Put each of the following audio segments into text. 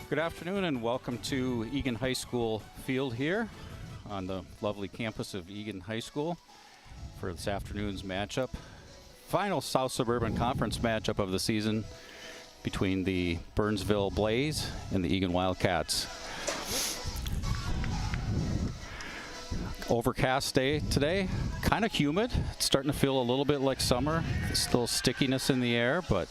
Good afternoon and welcome to Eagan High School field here on the lovely campus of Eagan High School for this afternoon's matchup. Final South Suburban Conference matchup of the season between the Burnsville Blaze and the Eagan Wildcats. Overcast day today, kind of humid. It's starting to feel a little bit like summer. Still stickiness in the air, but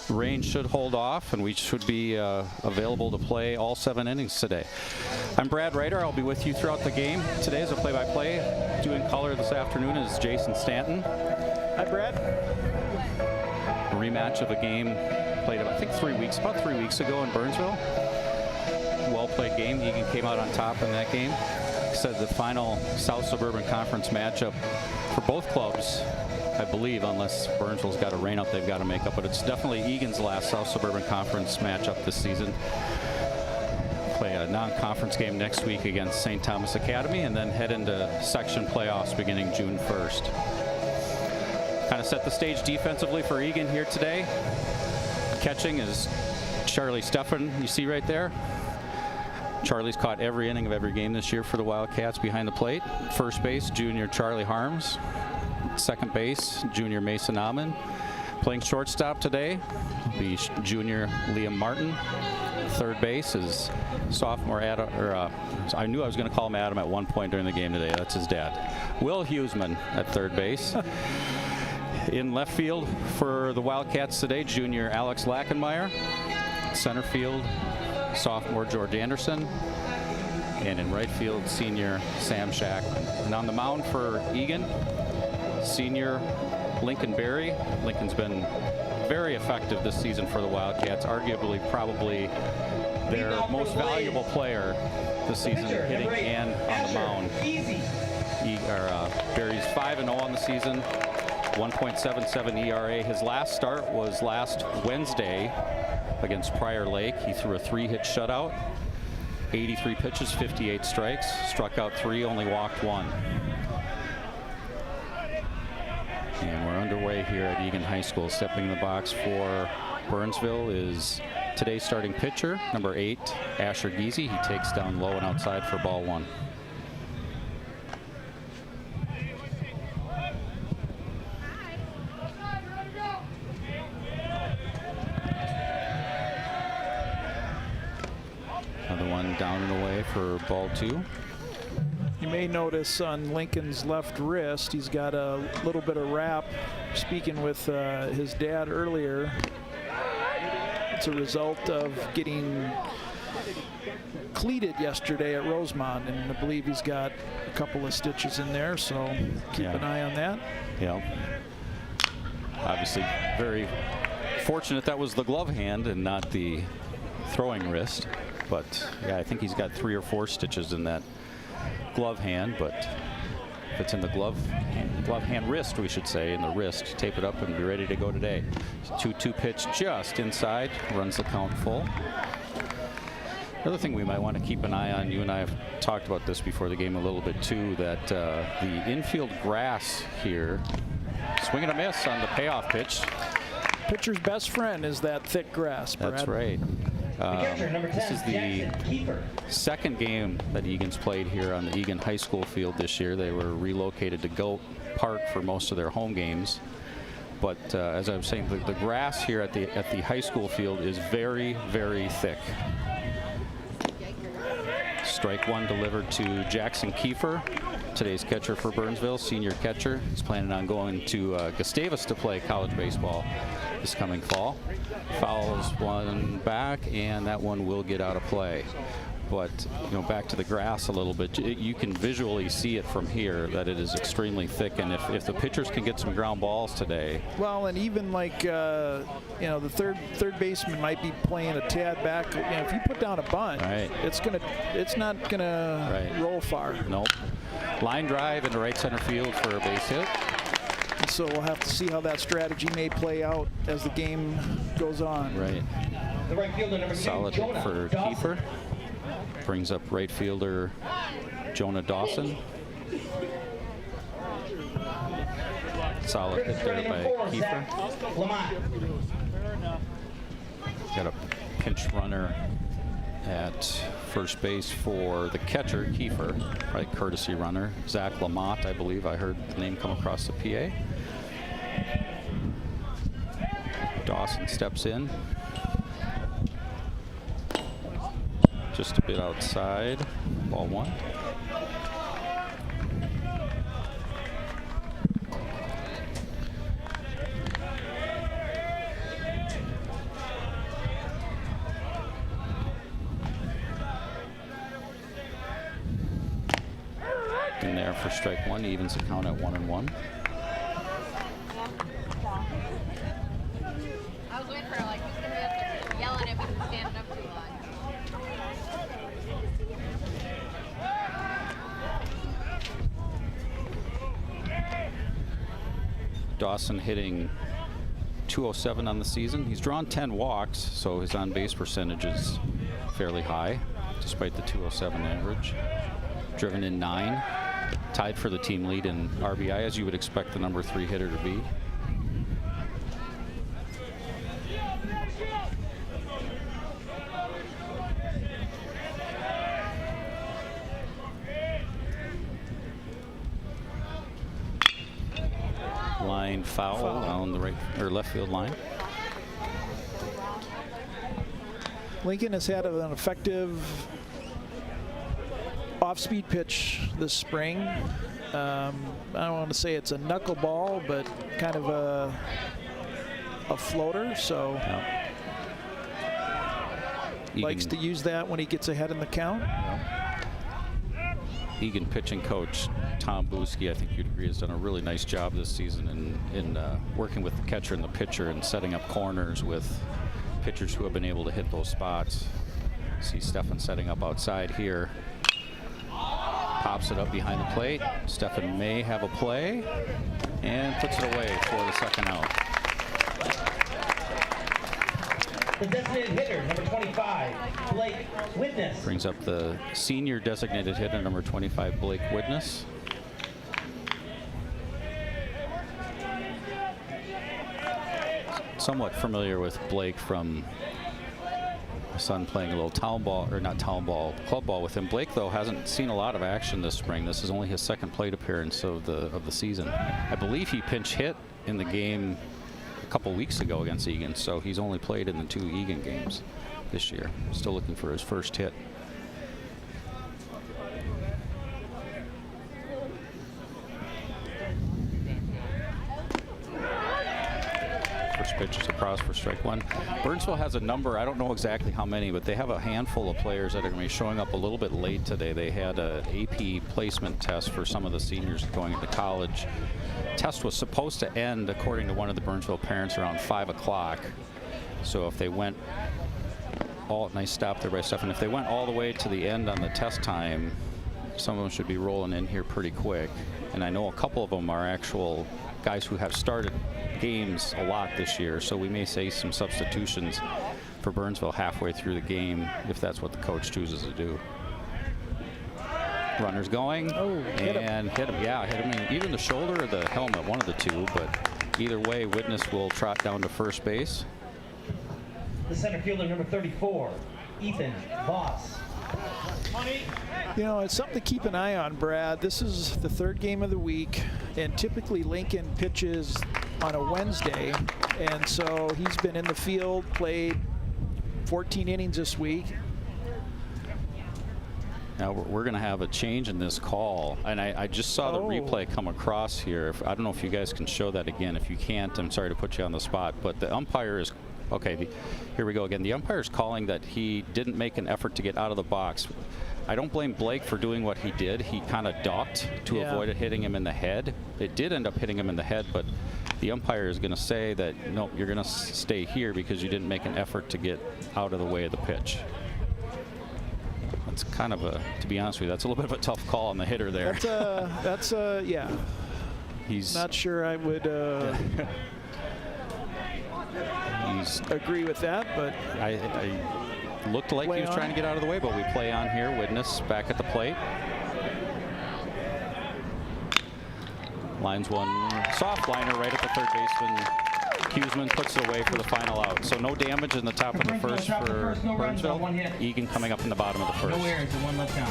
rain should hold off and we should be available to play all 7 innings today. I'm Brad Reiter. I'll be with you throughout the game. Today is a play-by-play. Doing color this afternoon is Jason Stanton. Hi, Brad. A rematch of a game played about 3 weeks ago in Burnsville. Well-played game. Eagan came out on top in that game. Said the final South Suburban Conference matchup for both clubs, I believe, unless Burnsville's got a rain-out they've got to make up, but it's definitely Eagan's last South Suburban Conference matchup this season. Play a non-conference game next week against St. Thomas Academy and then head into section playoffs beginning June 1st. Kind of set the stage defensively for Eagan here today. Catching is Charlie Steffen, you see right there. Charlie's caught every inning of every game this year for the Wildcats behind the plate. First base, junior Charlie Harms. Second base, junior Mason Amman. Playing shortstop today, the junior Liam Martin. Third base is sophomore Adam, I knew I was going to call him Adam at one point during the game today. That's his dad. Will Huseman at third base. In left field for the Wildcats today, junior Alex Lackenmeyer. Center field, sophomore George Anderson. And in right field, senior Sam Shackman. And on the mound for Eagan, senior Lincoln Berry. Lincoln's been very effective this season for the Wildcats, arguably probably their most valuable player this season, hitting and on the mound. Berry's 5-0 on the season, 1.77 ERA. His last start was last Wednesday against Prior Lake. He threw a 3-hit shutout, 83 pitches, 58 strikes, struck out 3, only walked 1. And we're underway here at Eagan High School. Stepping in the box for Burnsville is today's starting pitcher, number 8, Asher Giese. He takes down low and outside for ball 1. Another one down and away for ball 2. You may notice on Lincoln's left wrist, he's got a little bit of wrap. Speaking with his dad earlier, it's a result of getting cleated yesterday at Rosemont, and I believe he's got a couple of stitches in there, so keep an eye on that. Yeah. Obviously very fortunate that was the glove hand and not the throwing wrist, but yeah, I think he's got 3 or 4 stitches in that glove hand, but if it's in the glove hand wrist, we should say, in the wrist, tape it up and be ready to go today. 2-2 pitch just inside, runs the count full. Another thing we might want to keep an eye on, you and I have talked about this before the game a little bit too, that the infield grass here, swing and a miss on the payoff pitch. Pitcher's best friend is that thick grass, Brad. That's right. This is the second game that Eagan's played here on the Eagan High School field this year. They were relocated to Goat Park for most of their home games. But as I was saying, the grass here at the high school field is very, very thick. Strike 1 delivered to Jackson Kiefer, today's catcher for Burnsville, senior catcher. He's planning on going to Gustavus to play college baseball this coming fall. Fouls one back, and that one will get out of play. But back to the grass a little bit, you can visually see it from here that it is extremely thick, and if the pitchers can get some ground balls today. Well, and even like the third baseman might be playing a tad back. If you put down a bunt, right, it's not gonna roll far. Nope. Line drive into right center field for a base hit. And so we'll have to see how that strategy may play out as the game goes on. Right. The right fielder, number 2, solid hit for Kiefer. Brings up right fielder Jonah Dawson. Solid hit there by Kiefer. Got a pinch runner at first base for the catcher, Kiefer, right, courtesy runner. Zach Lamont, I believe I heard the name come across the PA. Dawson steps in. Just a bit outside. Ball 1. In there for strike 1, evens the count at 1-1. I was waiting for like who's gonna be up there yelling at me for standing up too long. Dawson hitting .207 on the season. He's drawn 10 walks, so his on-base percentage is fairly high, despite the .207 average. Driven in 9, tied for the team lead in RBI, as you would expect the number 3 hitter to be. Line foul on the right or left field line. Lincoln has had an effective off-speed pitch this spring. I don't want to say it's a knuckleball, but kind of a floater. So likes to use that when he gets ahead in the count. Eagan pitching coach Tom Buski, I think you'd agree, has done a really nice job this season in working with the catcher and the pitcher and setting up corners with pitchers who have been able to hit those spots. See Stefan setting up outside here. Pops it up behind the plate. Stefan may have a play and puts it away for the second out. The designated hitter, number 25, Blake Witness. Brings up the senior designated hitter, number 25, Blake Witness. Somewhat familiar with Blake from my son playing a little town ball, or not town ball, club ball with him. Blake, though, hasn't seen a lot of action this spring. This is only his second plate appearance of the season. I believe he pinch hit in the game a couple weeks ago against Eagan, so he's only played in the 2 Eagan games this year. Still looking for his first hit. First pitch is across for strike 1. Burnsville has a number, I don't know exactly how many, but they have a handful of players that are going to be showing up a little bit late today. They had an AP placement test for some of the seniors going into college. Test was supposed to end, according to one of the Burnsville parents, around 5 o'clock. So if they went nice stop there by Stefan. If they went all the way to the end on the test time, some of them should be rolling in here pretty quick. And I know a couple of them are actual guys who have started games a lot this year, so we may see some substitutions for Burnsville halfway through the game if that's what the coach chooses to do. Runners going, hit him. Yeah, hit him in either the shoulder or the helmet, one of the two, but either way, Witness will trot down to first base. The center fielder, number 34, Ethan Voss. You know, it's something to keep an eye on, Brad. This is the 3rd game of the week, and typically Lincoln pitches on a Wednesday, and so he's been in the field, played 14 innings this week. Now we're going to have a change in this call, and I just saw the replay come across here. I don't know if you guys can show that again. If you can't, I'm sorry to put you on the spot, but the umpire is okay. Here we go again. The umpire is calling that he didn't make an effort to get out of the box. I don't blame Blake for doing what he did. He kind of ducked to avoid it hitting him in the head. It did end up hitting him in the head, but the umpire is going to say that no, you're going to stay here because you didn't make an effort to get out of the way of the pitch. That's kind of a, to be honest with you, that's a little bit of a tough call on the hitter there. Yeah. He's not sure I would agree with that, but I looked like he was trying to get out of the way, but we play on here. Witness back at the plate. Lines one soft liner right at the third baseman Huseman puts it away for the final out. So no damage in the top of the first for Burnsville. Eagan coming up in the bottom of the first. No errors and 1 left down.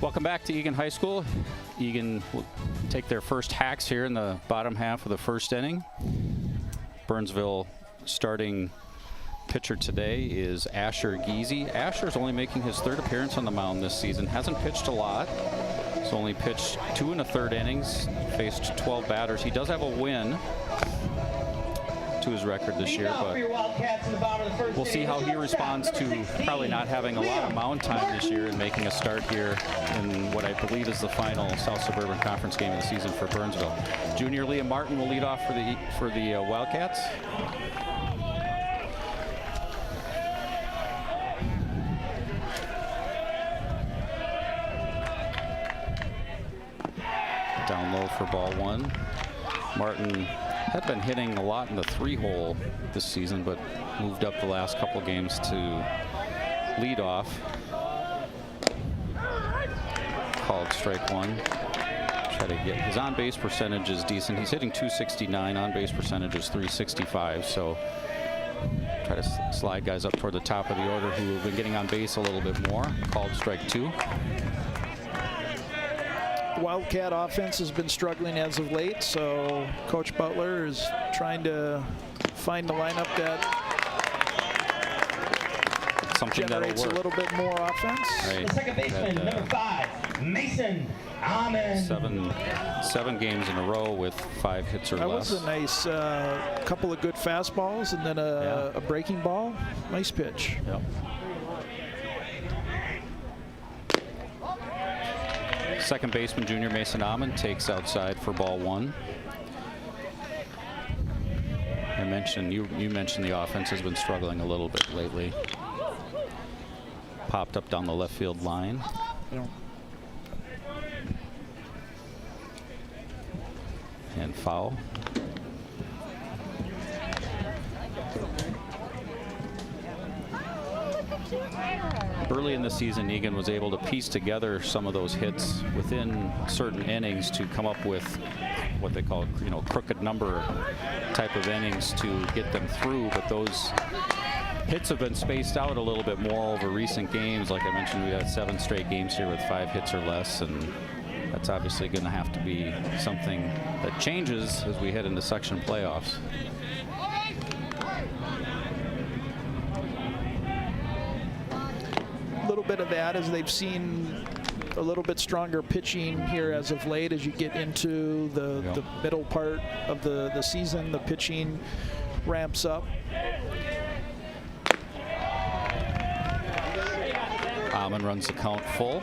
Welcome back to Eagan High School. Eagan will take their first hacks here in the bottom half of the first inning. Burnsville starting pitcher today is Asher Giese. Asher's only making his 3rd appearance on the mound this season. Hasn't pitched a lot. He's only pitched 2 1/3 innings, faced 12 batters. He does have a win to his record this year, but we'll see how he responds to probably not having a lot of mound time this year and making a start here in what I believe is the final South Suburban Conference game of the season for Burnsville. Junior Liam Martin will lead off for the Wildcats. Down low for ball 1. Martin had been hitting a lot in the 3-hole this season, but moved up the last couple games to lead off. Called strike 1. Try to get his on-base percentage is decent. He's hitting .269. On-base percentage is .365. So try to slide guys up toward the top of the order who have been getting on base a little bit more. Called strike 2. Wildcat offense has been struggling as of late, so Coach Butler is trying to find the lineup that generates a little bit more offense. Right. The second baseman, number 5, Mason Ahmed. Seven games in a row with 5 hits or less. That was a nice couple of good fastballs and then a breaking ball. Nice pitch. Yep. Second baseman, junior Mason Ahmed, takes outside for ball 1. You mentioned the offense has been struggling a little bit lately. Popped up down the left field line. And foul. Early in the season, Eagan was able to piece together some of those hits within certain innings to come up with what they call, crooked number type of innings to get them through. But those hits have been spaced out a little bit more over recent games. Like I mentioned, we had 7 straight games here with 5 hits or less, and that's obviously going to have to be something that changes as we head into section playoffs. Bit of that as they've seen a little bit stronger pitching here as of late. As you get into the middle part of the season, the pitching ramps up. Ahmed runs the count full.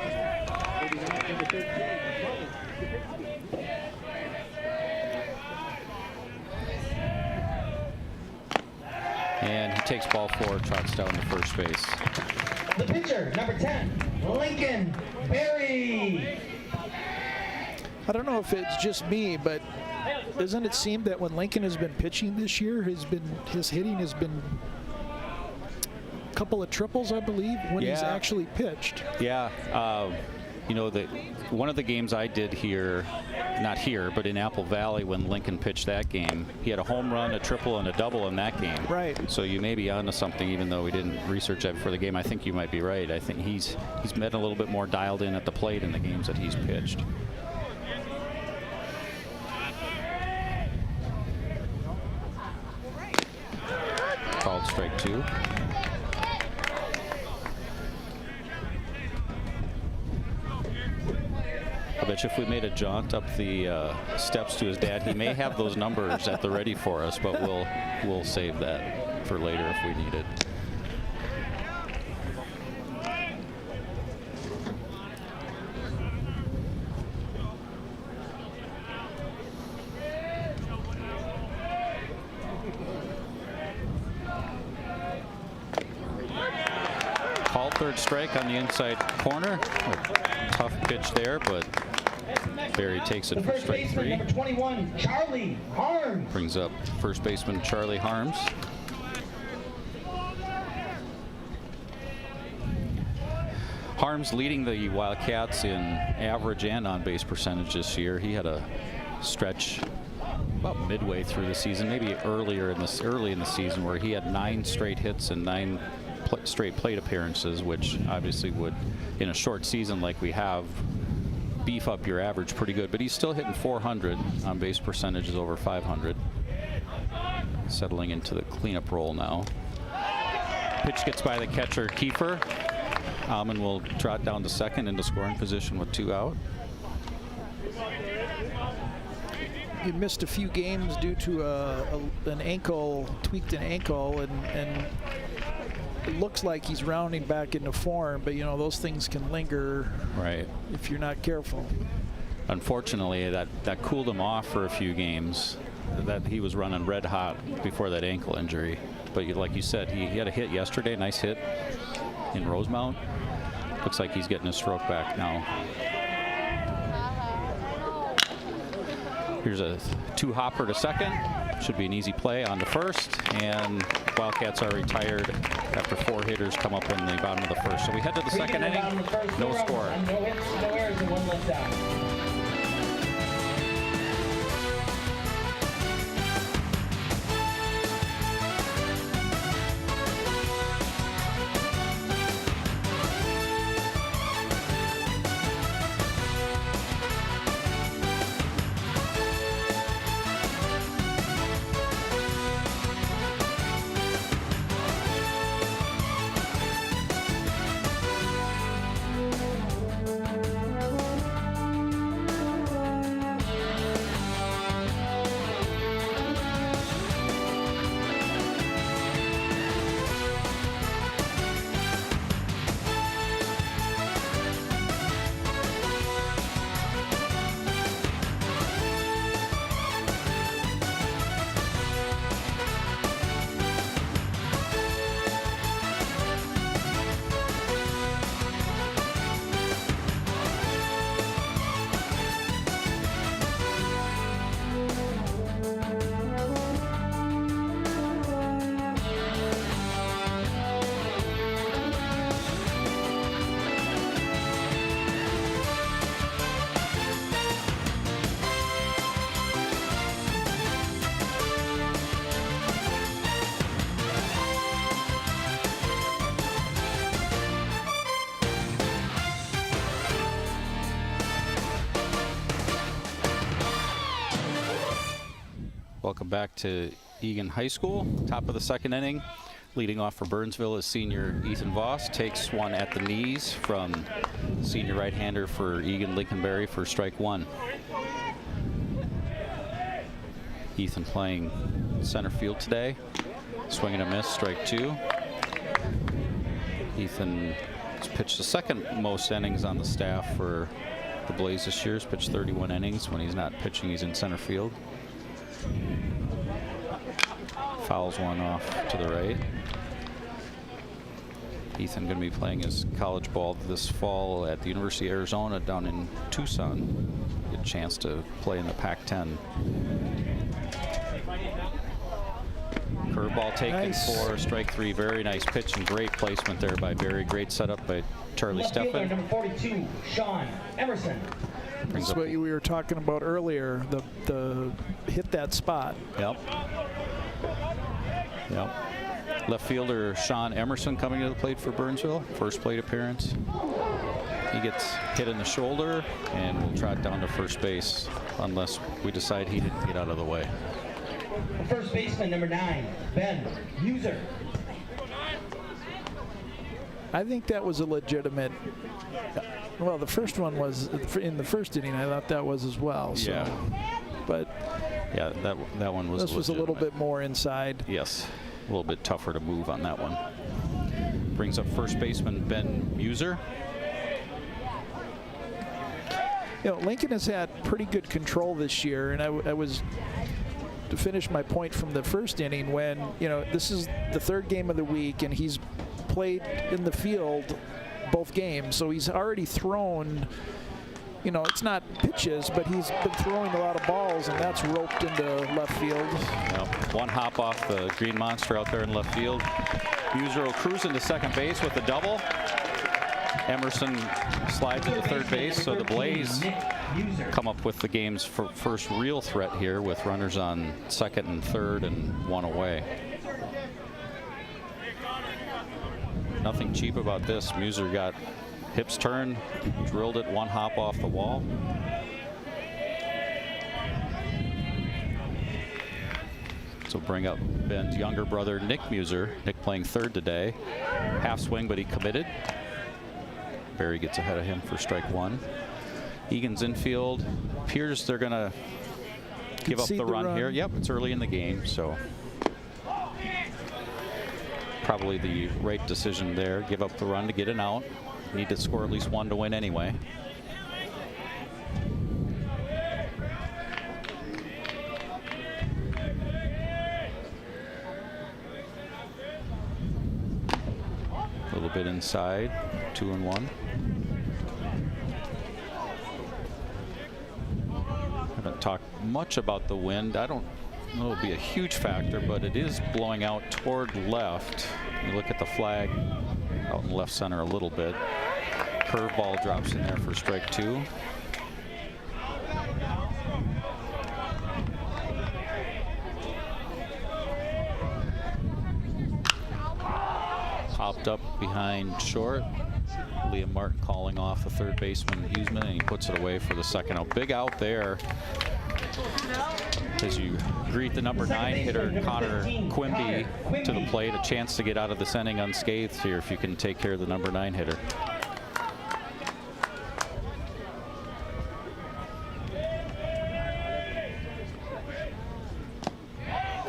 And he takes ball 4, trots down to first base. The pitcher, number 10, Lincoln Berry. I don't know if it's just me, but Doesn't it seem that when Lincoln has been pitching this year, his hitting has been a couple of triples, I believe, when he's actually pitched. Yeah. You know, one of the games I did here, not here, but in Apple Valley when Lincoln pitched that game, he had a home run, a triple, and a double in that game. Right. So you may be onto something, even though we didn't research that before the game. I think you might be right. I think he's been a little bit more dialed in at the plate in the games that he's pitched. Called strike 2. I bet you if we made a jaunt up the steps to his dad, he may have those numbers at the ready for us, but we'll save that for later if we need it. Called third strike on the inside corner. A tough pitch there, but Barry takes it for strike 3. Number 21, Charlie Harms. Brings up first baseman Charlie Harms. Harms leading the Wildcats in average and on-base percentage this year. He had a stretch about midway through the season, maybe early in the season, where he had 9 straight hits and 9 straight plate appearances, which obviously would, in a short season like we have, beef up your average pretty good. But he's still hitting 400 on base percentage, is over 500. Settling into the cleanup role now. Pitch gets by the catcher Kiefer. Alman will trot down to second into scoring position with 2 out. He missed a few games due to an ankle, tweaked an ankle, and it looks like he's rounding back into form, but you know, those things can linger, right, if you're not careful. Unfortunately, that cooled him off for a few games. That he was running red hot before that ankle injury. But like you said, he had a hit yesterday, nice hit in Rosemount. Looks like he's getting his stroke back now. Here's a 2-hopper to second. Should be an easy play on to first, and Wildcats are retired after 4 hitters come up in the bottom of the first. So we head to the second inning, no score. No hits, no errors, and 1 left out. Welcome back to Eagan High School. Top of the second inning. Leading off for Burnsville is senior Ethan Voss. Takes one at the knees from senior right-hander for Eagan, Lincolnberry, for strike 1. Ethan playing center field today. Swing and a miss, strike 2. Ethan has pitched the second most innings on the staff for the Blaze this year. He's pitched 31 innings. When he's not pitching, he's in center field. Fouls one off to the right. Ethan going to be playing his college ball this fall at the University of Arizona down in Tucson. Get a chance to play in the Pac-10. Curveball taken for strike 3. Very nice pitch and great placement there by Barry. Great setup by Charlie Left fielder Steffen. number 42, Sean Emerson. That's what we were talking about earlier. The hit that spot. Yep. Yep. Left fielder Sean Emerson coming to the plate for Burnsville. First plate appearance. He gets hit in the shoulder and will trot down to first base unless we decide he didn't get out of the way. First baseman number 9, Ben User. I think that was a legitimate. Well, the first one was in the first inning. I thought that was as well. So. Yeah. But yeah, that one was. This was a little bit more inside. Yes, a little bit tougher to move on that one. Brings up first baseman Ben Muser. You know, Lincoln has had pretty good control this year, and I was to finish my point from the first inning when, you know, this is the third game of the week and he's played in the field both games, so he's already thrown, you know, it's not pitches, but he's been throwing a lot of balls, and that's roped into left field. Yep. One hop off the green monster out there in left field. Muser will cruise into second base with a double. Emerson slides into third base, so the Blaze come up with the game's first real threat here with runners on second and third and one away. Nothing cheap about this. Muser got hips turned, drilled it, one hop off the wall. So bring up Ben's younger brother, Nick Muser. Nick playing third today. Half swing, but he committed. Barry gets ahead of him for strike 1. Eagan's infield. Appears they're going to give up the run here. Yep, it's early in the game, so probably the right decision there. Give up the run to get an out. Need to score at least 1 to win anyway. A little bit inside, 2-1. Haven't talked much about the wind. I don't know it'll be a huge factor, but it is blowing out toward left. You look at the flag out in left center a little bit. Curveball drops in there for strike 2. Popped up behind short. Liam Martin calling off the third baseman Huseman, and he puts it away for the second out. Big out there as you greet the number 9 hitter Connor Quimby to the plate. A chance to get out of this inning unscathed here if you can take care of the number 9 hitter.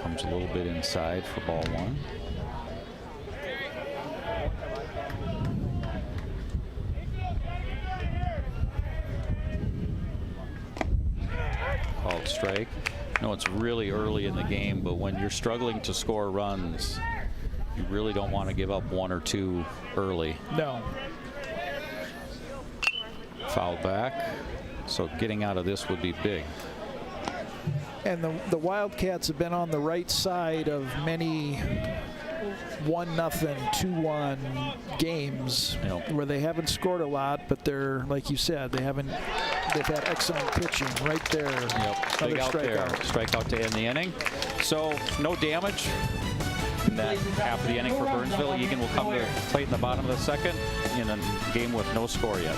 Comes a little bit inside for ball 1. Called strike. I know it's really early in the game, but when you're struggling to score runs, you really don't want to give up 1 or 2 early. No. Foul back, so getting out of this would be big. And the Wildcats have been on the right side of many 1-0, 2-1 games where they haven't scored a lot, but they're, like you said, they've had excellent pitching right there. Yep, big out there. Strikeout to end the inning. So no damage in that half of the inning for Burnsville. Eagan will come to plate in the bottom of the second in a game with no score yet.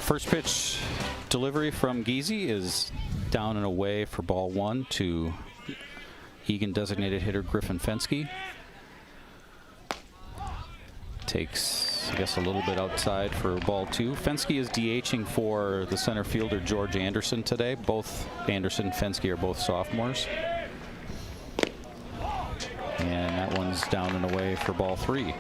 First pitch delivery from Giese is down and away for ball 1 to Eagan designated hitter Griffin Fenske. Takes, I guess, a little bit outside for ball 2. Fenske is DHing for the center fielder George Anderson today. Both Anderson and Fenske are both sophomores. And that one's down and away for ball 3.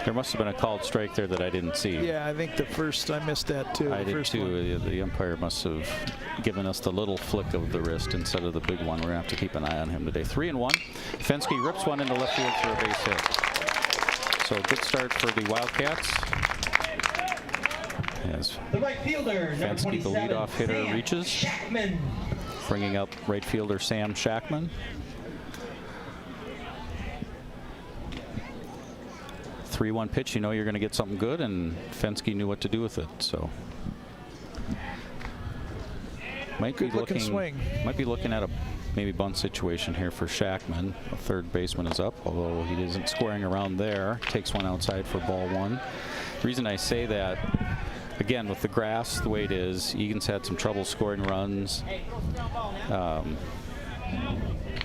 There must have been a called strike there that I didn't see. Yeah, I think the first, I missed that too. I did too. The umpire must have given us the little flick of the wrist instead of the big one. We're going to have to keep an eye on him today. 3-1. Fenske rips one into left field for a base hit. So good start for the Wildcats. As The right fielder, number Fenske, 27, the leadoff hitter, Sam reaches. Shackman. Bringing up right fielder Sam Shackman. 3-1 pitch, you know you're going to get something good, and Fenske knew what to do with it. So might be looking at a maybe bunt situation here for Shackman. The third baseman is up, although he isn't scoring around there. Takes one outside for ball 1. The reason I say that, again, with the grass the way it is, Egan's had some trouble scoring runs.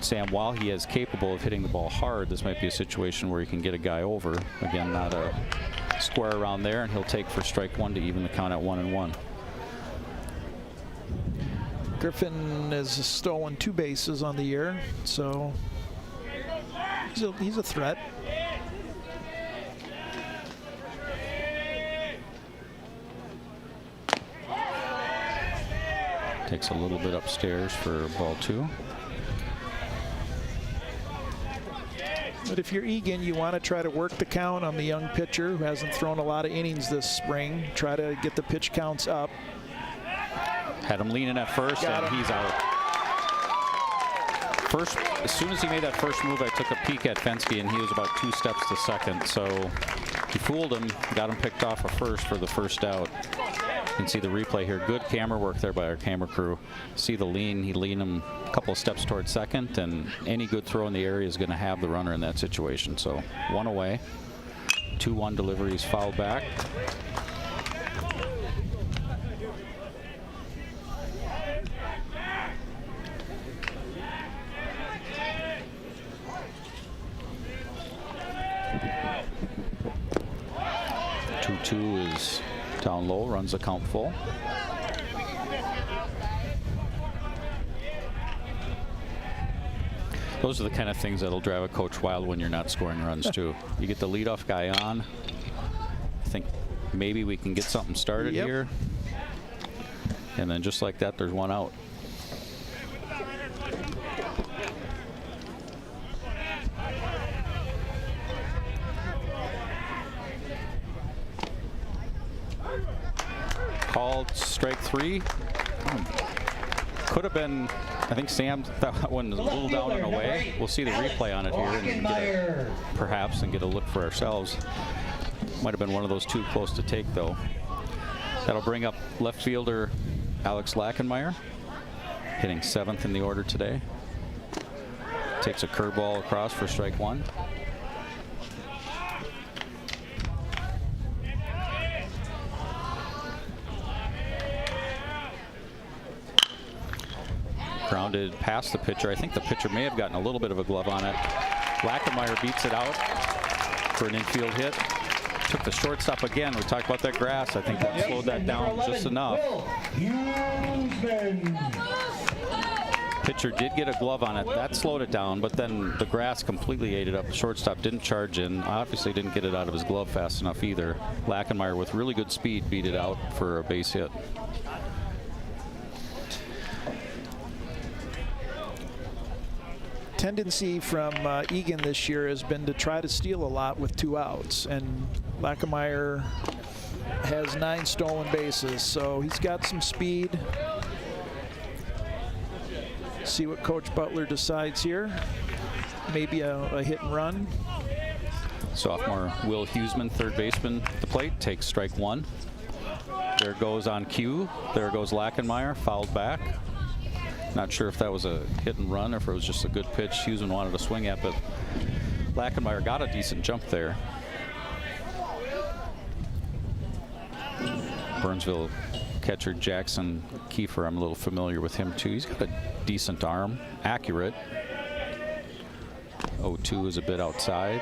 Sam, while he is capable of hitting the ball hard, this might be a situation where he can get a guy over. Again, not a square around there, and he'll take for strike 1 to even the count at 1-1. Griffin has stolen 2 bases on the year, so he's a threat. Takes a little bit upstairs for ball 2. But if you're Eagan, you want to try to work the count on the young pitcher who hasn't thrown a lot of innings this spring. Try to get the pitch counts up. Had him leaning at first, and he's out. First, as soon as he made that first move, I took a peek at Fenske, and he was about 2 steps to second. So he fooled him, got him picked off a first for the first out. You can see the replay here. Good camera work there by our camera crew. See the lean. He leaned him a couple of steps towards second, and any good throw in the area is going to have the runner in that situation. So 1 away. 2-1 deliveries fouled back. Two is down low, runs the count full. Those are the kind of things that'll drive a coach wild when you're not scoring runs too. You get the leadoff guy on. I think maybe we can get something started here. And then just like that, there's one out. Called strike 3. Could have been, I think Sam thought that one was a little down and away. We'll see the replay on it here and perhaps get a look for ourselves. Might have been one of those too close to take though. That'll bring up left fielder Alex Lachenmeyer, hitting 7th in the order today. Takes a curveball across for strike 1. Grounded past the pitcher. I think the pitcher may have gotten a little bit of a glove on it. Lachenmeyer beats it out for an infield hit. Took the shortstop again. We talked about that grass. I think that slowed that down just enough. Pitcher did get a glove on it. That slowed it down, but then the grass completely ate it up. The shortstop didn't charge in. Obviously didn't get it out of his glove fast enough either. Lachenmeyer with really good speed beat it out for a base hit. Tendency from Eagan this year has been to try to steal a lot with 2 outs, and Lachenmeyer has 9 stolen bases, so he's got some speed. See what Coach Butler decides here. Maybe a hit and run. Sophomore Will Huseman, third baseman at the plate, takes strike 1. There goes on cue. There goes Lachenmeyer, fouled back. Not sure if that was a hit and run or if it was just a good pitch Huseman wanted to swing at, but Lachenmeyer got a decent jump there. Burnsville catcher Jackson Kiefer, I'm a little familiar with him too. He's got a decent arm, accurate. 0-2 is a bit outside.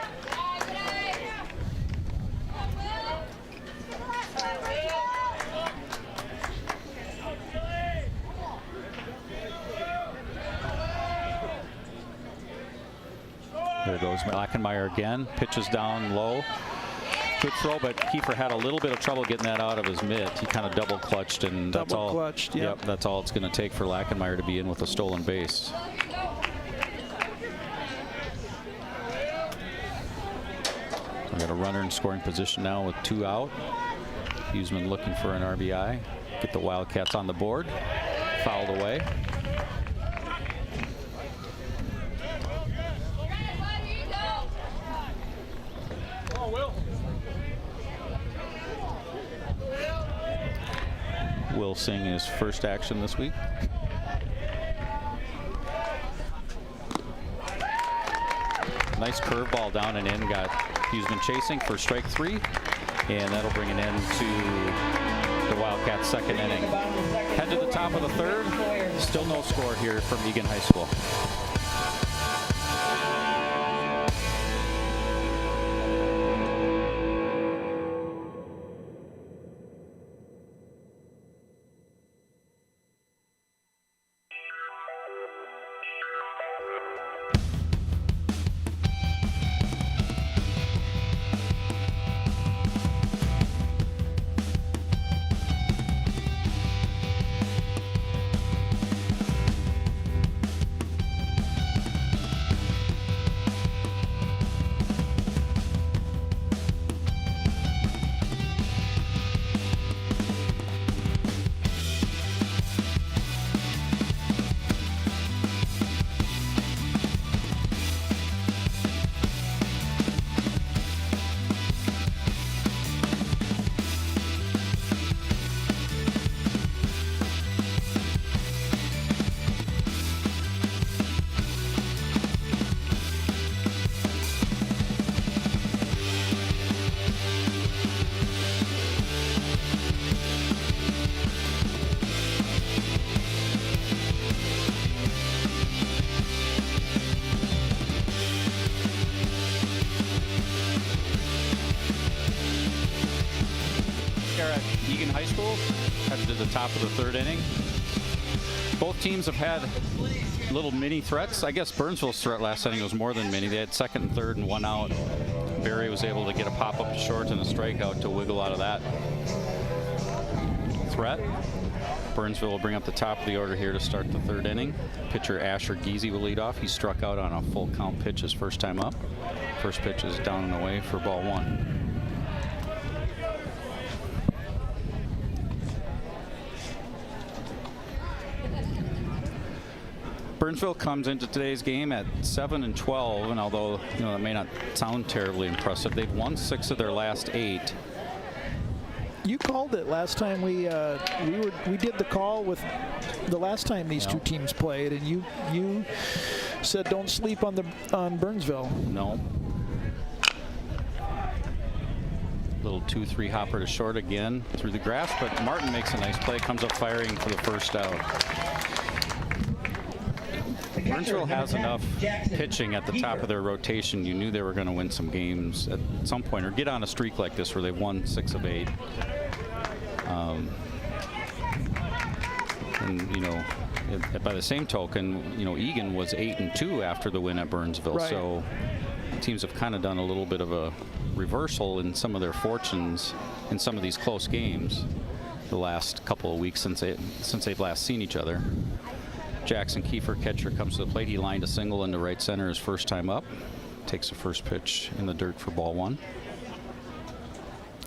There goes Lachenmeyer again. Pitches down low. Good throw, but Kiefer had a little bit of trouble getting that out of his mitt. He kind of double clutched, and that's all. Double clutched, yep. That's all it's going to take for Lachenmeyer to be in with a stolen base. We got a runner in scoring position now with 2 out. Huseman looking for an RBI. Get the Wildcats on the board. Fouled away. Will Singh his first action this week. Nice curveball down and in. Got Huseman chasing for strike 3, and that'll bring an end to the Wildcats' second inning. Head to the top of the 3rd. Still no score here from Eagan High School. Eagan High School, headed to the top of the 3rd inning. Both teams have had little mini threats. I guess Burnsville's threat last inning was more than mini. They had 2nd and 3rd and 1 out. Barry was able to get a pop-up to short and a strikeout to wiggle out of that threat. Burnsville will bring up the top of the order here to start the 3rd inning. Pitcher Asher Giese will lead off. He struck out on a full count pitch his first time up. First pitch is down and away for ball 1. Burnsville comes into today's game at 7-12, and although that may not sound terribly impressive, they've won 6 of their last 8. You called it last time we did the call with the last time these two teams played, and you said don't sleep on Burnsville. No. Little 2-3 hopper to short again through the grass, but Martin makes a nice play, comes up firing for the first out. Burnsville has enough pitching at the top of their rotation. You knew they were going to win some games at some point or get on a streak like this where they've won 6 of 8. And by the same token, Eagan was 8-2 after the win at Burnsville. Right. So teams have kind of done a little bit of a reversal in some of their fortunes in some of these close games the last couple of weeks since they've last seen each other. Jackson Kiefer, catcher, comes to the plate. He lined a single into right center his first time up. Takes the first pitch in the dirt for ball 1.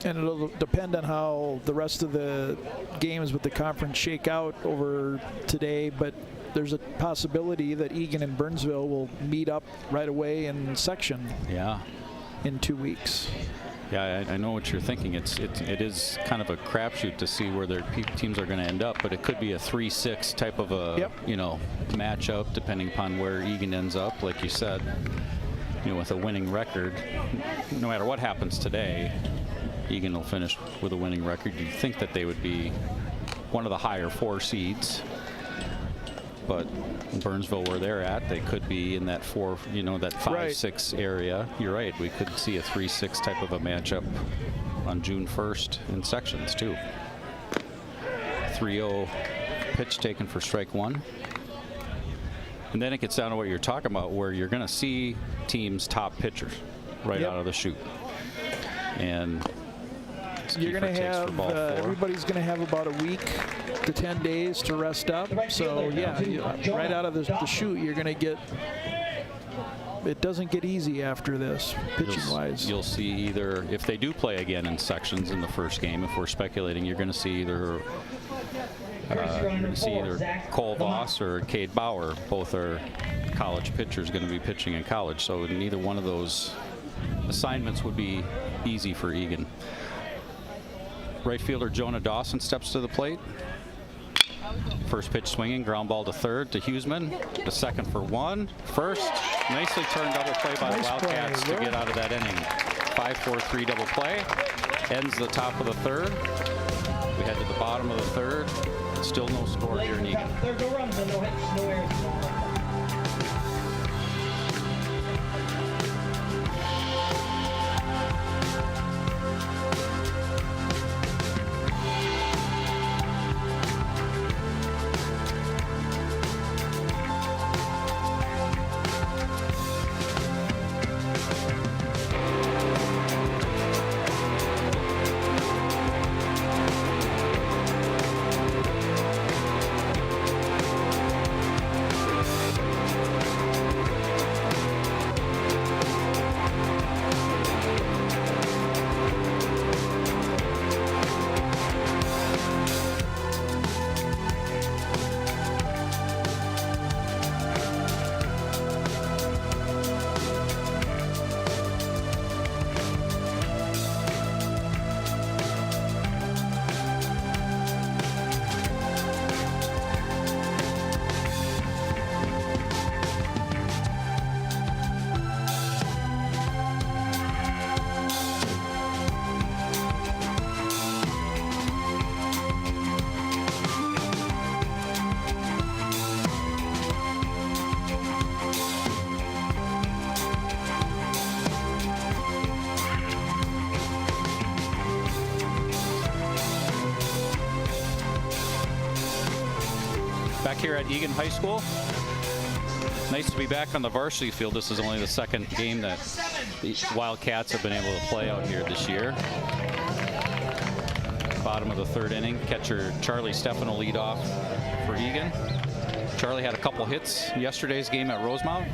And it'll depend on how the rest of the games with the conference shake out over today, but there's a possibility that Eagan and Burnsville will meet up right away in section. Yeah. In 2 weeks. Yeah, I know what you're thinking. It is kind of a crapshoot to see where their teams are going to end up, but it could be a 3-6 type of a matchup depending upon where Eagan ends up. Like you said, with a winning record, no matter what happens today, Eagan will finish with a winning record. You'd think that they would be one of the higher 4 seeds. But in Burnsville, where they're at, they could be in that 4, that 5-6 area. You're right. We could see a 3-6 type of a matchup on June 1st in sections too. 3-0 pitch taken for strike 1. And then it gets down to what you're talking about, where you're going to see teams' top pitchers right out of the chute. And you're going to have everybody's going to have about a week to 10 days to rest up. So yeah, right out of the chute, you're going to get. It doesn't get easy after this, pitching wise. You'll see either, if they do play again in sections in the first game, if we're speculating, you're going to see either Cole Voss or Cade Bauer. Both are college pitchers going to be pitching in college. So neither one of those assignments would be easy for Eagan. Right fielder Jonah Dawson steps to the plate. First pitch swinging, ground ball to third to Huseman. The second for 1. First, nicely turned double play by the Wildcats to get out of that inning. 5-4-3 double play. Ends the top of the third. We head to the bottom of the third. Still no score here in Eagan. There's no runs and no hits, no errors. Back here at Eagan High School. Nice to be back on the varsity field. This is only the second game that the Wildcats have been able to play out here this year. Bottom of the third inning. Catcher Charlie Stefano lead off for Eagan. Charlie had a couple hits yesterday's game at Rosemount.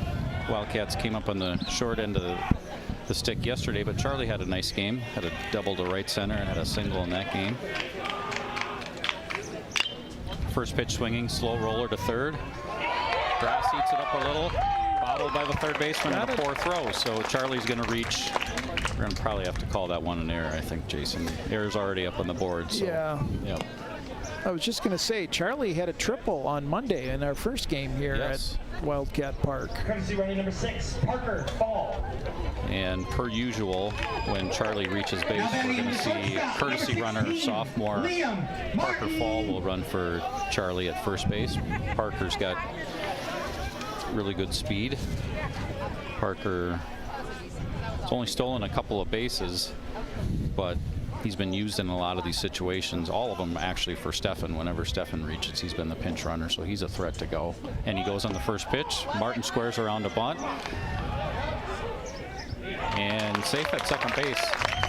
Wildcats came up on the short end of the stick yesterday, but Charlie had a nice game. Had a double to right center and had a single in that game. First pitch swinging, slow roller to third. Grass eats it up a little. Bobbled by the third baseman in a poor throw. So Charlie's going to reach. We're going to probably have to call that one an error, I think, Jason. Error's already up on the board. So, yeah. Yep. I was just going to say, Charlie had a triple on Monday in our first game here at Wildcat Park. Courtesy running number 6, Parker Fall. And per usual, when Charlie reaches base, we're going to see courtesy runner, sophomore Parker Fall will run for Charlie at first base. Parker's got really good speed. Parker has only stolen a couple of bases, but he's been used in a lot of these situations, all of them actually for Stefan. Whenever Stefan reaches, he's been the pinch runner, so he's a threat to go. And he goes on the first pitch. Martin squares around a bunt. And safe at second base.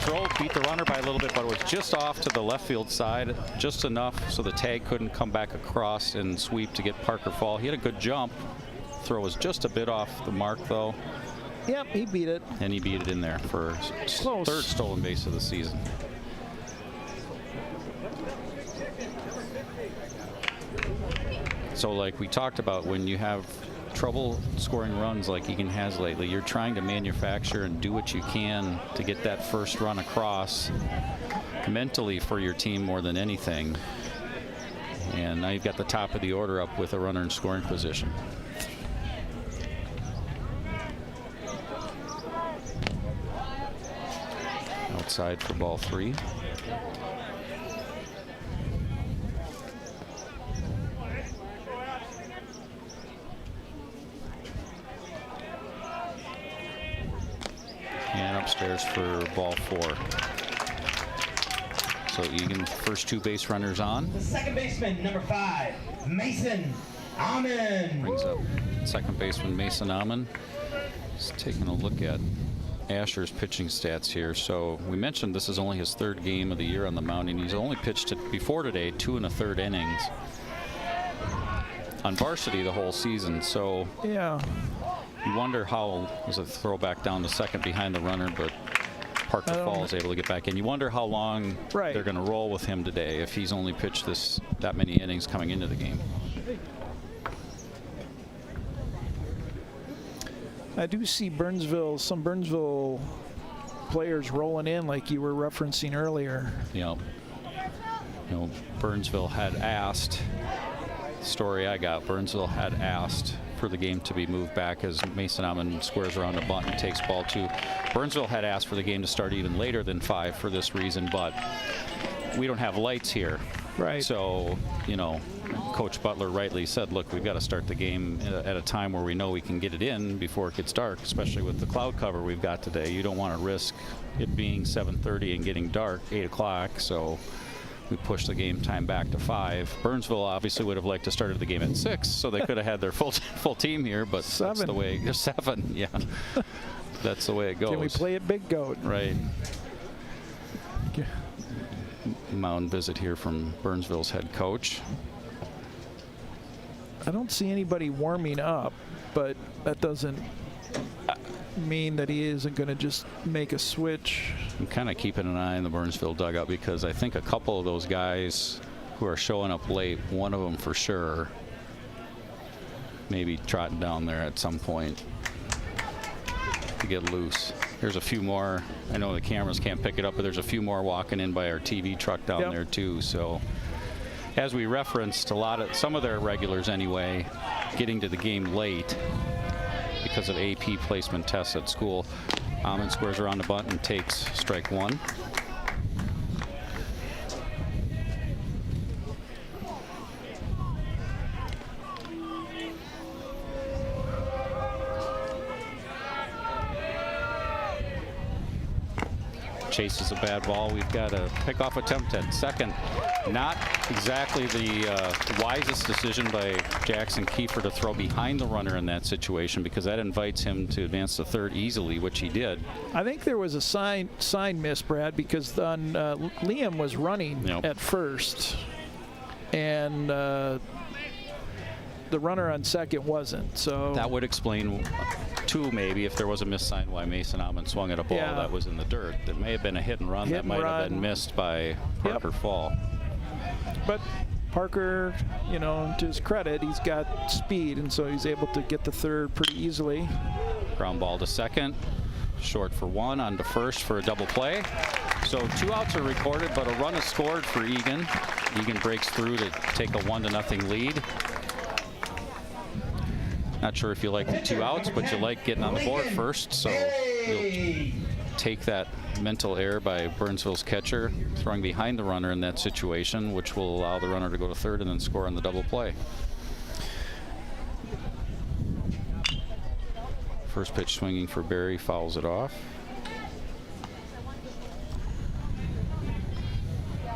Throw beat the runner by a little bit, but it was just off to the left field side, just enough so the tag couldn't come back across and sweep to get Parker Fall. He had a good jump. Throw was just a bit off the mark, though. Yep, he beat it. And he beat it in there for third stolen base of the season. So like we talked about, when you have trouble scoring runs like Eagan has lately, you're trying to manufacture and do what you can to get that first run across mentally for your team more than anything. And now you've got the top of the order up with a runner in scoring position. Outside for ball 3. And upstairs for ball 4. So Eagan, first 2 base runners on. The second baseman, number 5, Mason Amon. Brings up second baseman Mason Amon. Just taking a look at Asher's pitching stats here. So we mentioned this is only his 3rd game of the year on the mound, and he's only pitched it before today 2 1/3 innings on varsity the whole season. So Yeah. you wonder how, was a throw back down to second behind the runner, but Parker Fall is able to get back in. You wonder how long they're going to roll with him today if he's only pitched that many innings coming into the game. I do see some Burnsville players rolling in like you were referencing earlier. You know, Burnsville had asked, story I got, Burnsville had asked for the game to be moved back as Mason Amon squares around the bunt and takes ball 2. Burnsville had asked for the game to start even later than 5 for this reason, but we don't have lights here. Right. So, you know, Coach Butler rightly said, look, we've got to start the game at a time where we know we can get it in before it gets dark, especially with the cloud cover we've got today. You don't want to risk it being 7:30 and getting dark 8 o'clock. So we pushed the game time back to 5. Burnsville obviously would have liked to start the game at 6, so they could have had their full team here, but 7. That's the way. 7, yeah. That's the way it goes. Can we play it Big Goat? Right. Mound visit here from Burnsville's head coach. I don't see anybody warming up, but that doesn't mean that he isn't going to just make a switch. I'm kind of keeping an eye on the Burnsville dugout because I think a couple of those guys who are showing up late, one of them for sure, maybe trotting down there at some point to get loose. There's a few more. I know the cameras can't pick it up, but there's a few more walking in by our TV truck down there too. So as we referenced, some of their regulars anyway, getting to the game late because of AP placement tests at school. Amon squares around the bunt and takes strike 1. Chases a bad ball. We've got a pickoff attempt at second. Not exactly the wisest decision by Jackson Kiefer to throw behind the runner in that situation, because that invites him to advance to third easily, which he did. I think there was a sign miss, Brad, because Liam was running at first, and the runner on second wasn't. So that would explain too, maybe, if there was a missed sign, why Mason Amon swung at a ball that was in the dirt. That may have been a hit and run that might have been missed by Parker Fall. But Parker, you know, to his credit, he's got speed, and so he's able to get to third pretty easily. Ground ball to second, short for 1, on to first for a double play. So 2 outs are recorded, but a run is scored for Eagan. Eagan breaks through to take a 1-0 lead. Not sure if you like the 2 outs, but you like getting on the board first, so you'll take that mental error by Burnsville's catcher throwing behind the runner in that situation, which will allow the runner to go to third and then score on the double play. First pitch swinging for Barry, fouls it off.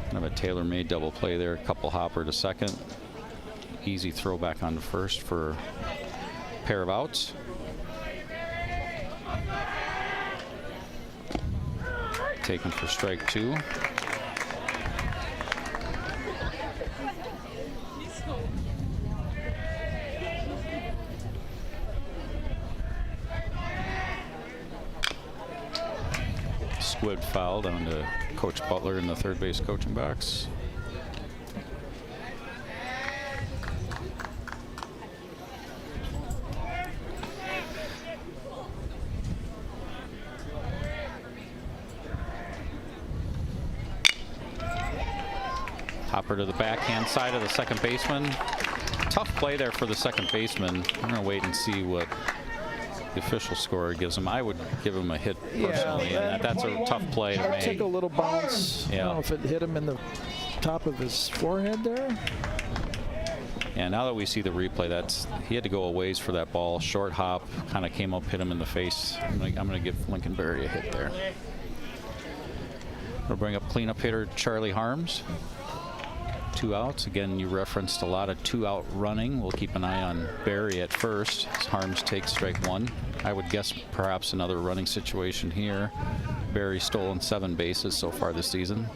Kind of a tailor-made double play there. A couple hopper to second. Easy throw back on to first for a pair of outs. Taken for strike 2. Squib foul down to Coach Butler in the third base coaching box. chopper to the backhand side of the second baseman. Tough play there for the second baseman. I'm going to wait and see what the official scorer gives him. I would give him a hit personally, and that's a tough play to make. Take a little bounce. Yeah. I don't know if it hit him in the top of his forehead there. Yeah, now that we see the replay, he had to go a ways for that ball. Short hop, kind of came up, hit him in the face. I'm going to give Lincolnberry a hit there. We'll bring up cleanup hitter Charlie Harms. 2 outs. Again, you referenced a lot of 2-out running. We'll keep an eye on Barry at first as Harms takes strike 1. I would guess perhaps another running situation here. Barry stolen 7 bases so far this season.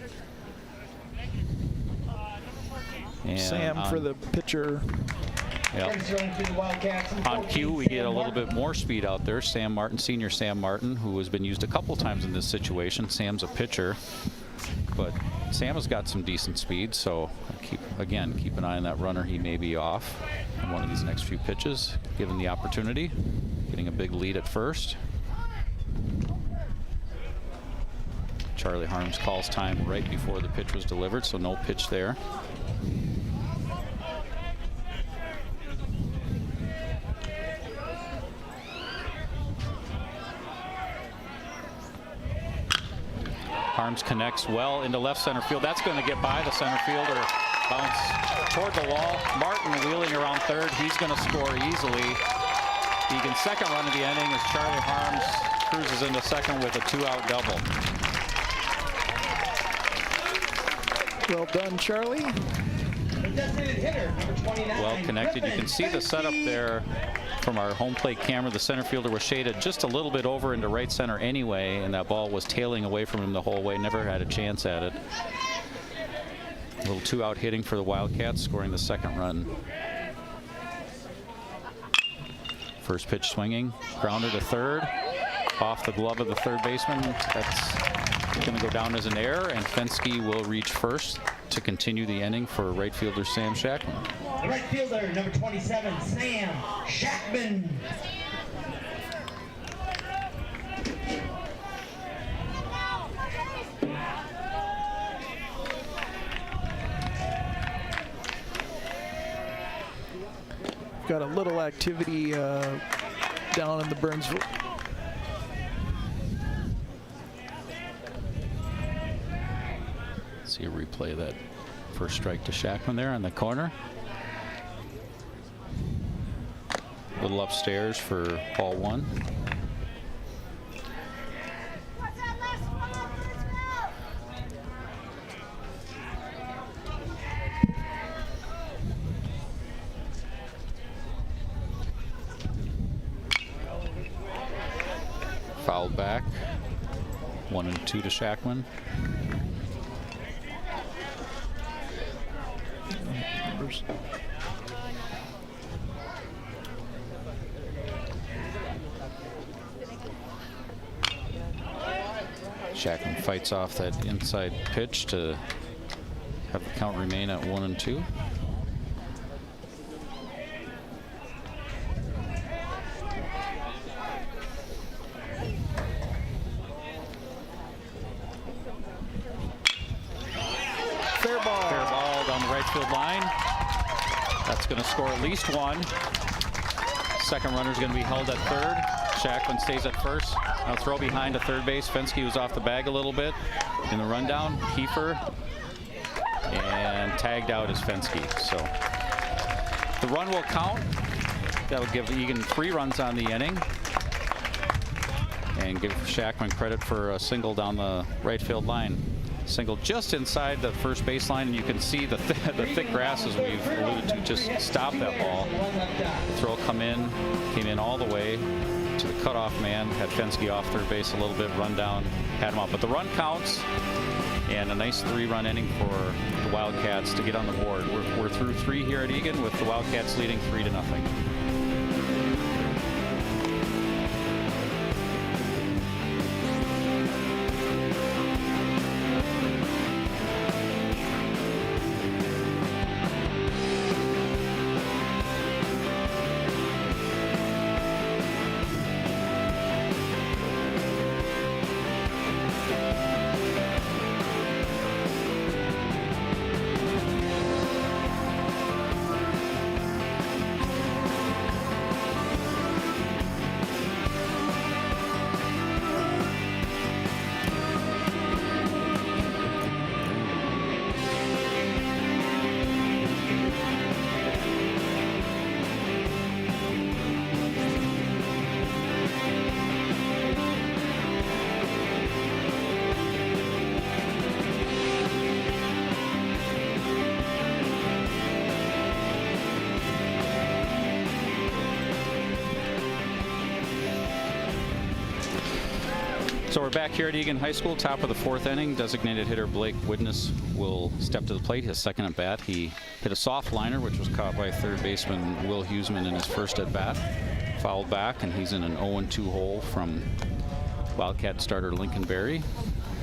And Sam for the pitcher. Yep. On cue, we get a little bit more speed out there. Sam Martin, senior Sam Martin, who has been used a couple times in this situation. Sam's a pitcher, but Sam has got some decent speed, so keep an eye on that runner. He may be off in one of these next few pitches, given the opportunity. Getting a big lead at first. Charlie Harms calls time right before the pitch was delivered, so no pitch there. Harms connects well into left center field. That's going to get by the center fielder. Bounce toward the wall. Martin wheeling around third. He's going to score easily. Eagan's second run of the inning as Charlie Harms cruises into second with a 2-out double. Well done, Charlie. Well connected. You can see the setup there from our home plate camera. The center fielder was shaded just a little bit over into right center anyway, and that ball was tailing away from him the whole way. Never had a chance at it. A little 2-out hitting for the Wildcats, scoring the second run. First pitch swinging, grounder to third, off the glove of the third baseman. That's going to go down as an error, and Fenske will reach first to continue the inning for right fielder Sam Shackman. The right fielder, number 27, Sam Shackman. Got a little activity down in the Burnsville. See a replay of that first strike to Shackman there on the corner. A little upstairs for ball 1. Fouled back. 1-2 to Shackman. Shackman fights off that inside pitch to have the count remain at 1-2. Fair ball down the right field line. That's going to score at least 1. Second runner is going to be held at third. Shackman stays at first. Now throw behind to third base. Fenske was off the bag a little bit in the rundown. Kiefer, and tagged out is Fenske. So the run will count. That would give Eagan 3 runs on the inning, and give Shackman credit for a single down the right field line. Single just inside the first baseline, and you can see the thick grass, as we've alluded to, just stop that ball. The throw came in all the way to the cutoff man, had Fenske off third base a little bit, run down, had him up. But the run counts, and a nice 3-run inning for the Wildcats to get on the board. We're through 3 here at Eagan, with the Wildcats leading 3-0. So we're back here at Eagan High School, top of the 4th inning. Designated hitter Blake Widness will step to the plate, his second at bat. He hit a soft liner, which was caught by third baseman Will Huseman in his first at bat. Fouled back, and he's in an 0-2 hole from Wildcat starter Lincoln Berry.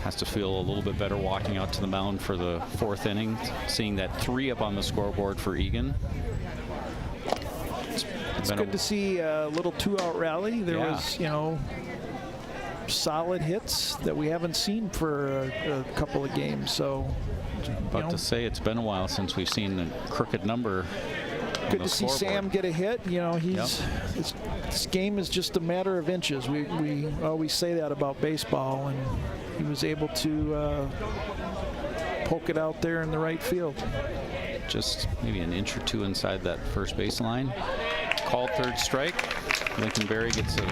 Has to feel a little bit better walking out to the mound for the 4th inning, seeing that 3 up on the scoreboard for Eagan. It's good to see a little 2-out rally. There was, solid hits that we haven't seen for a couple of games. So, about to say it's been a while since we've seen a crooked number. Good to see Sam get a hit. This game is just a matter of inches. We always say that about baseball, and he was able to poke it out there in the right field. Just maybe an inch or 2 inside that first base line. Called third strike. Lincoln Berry gets a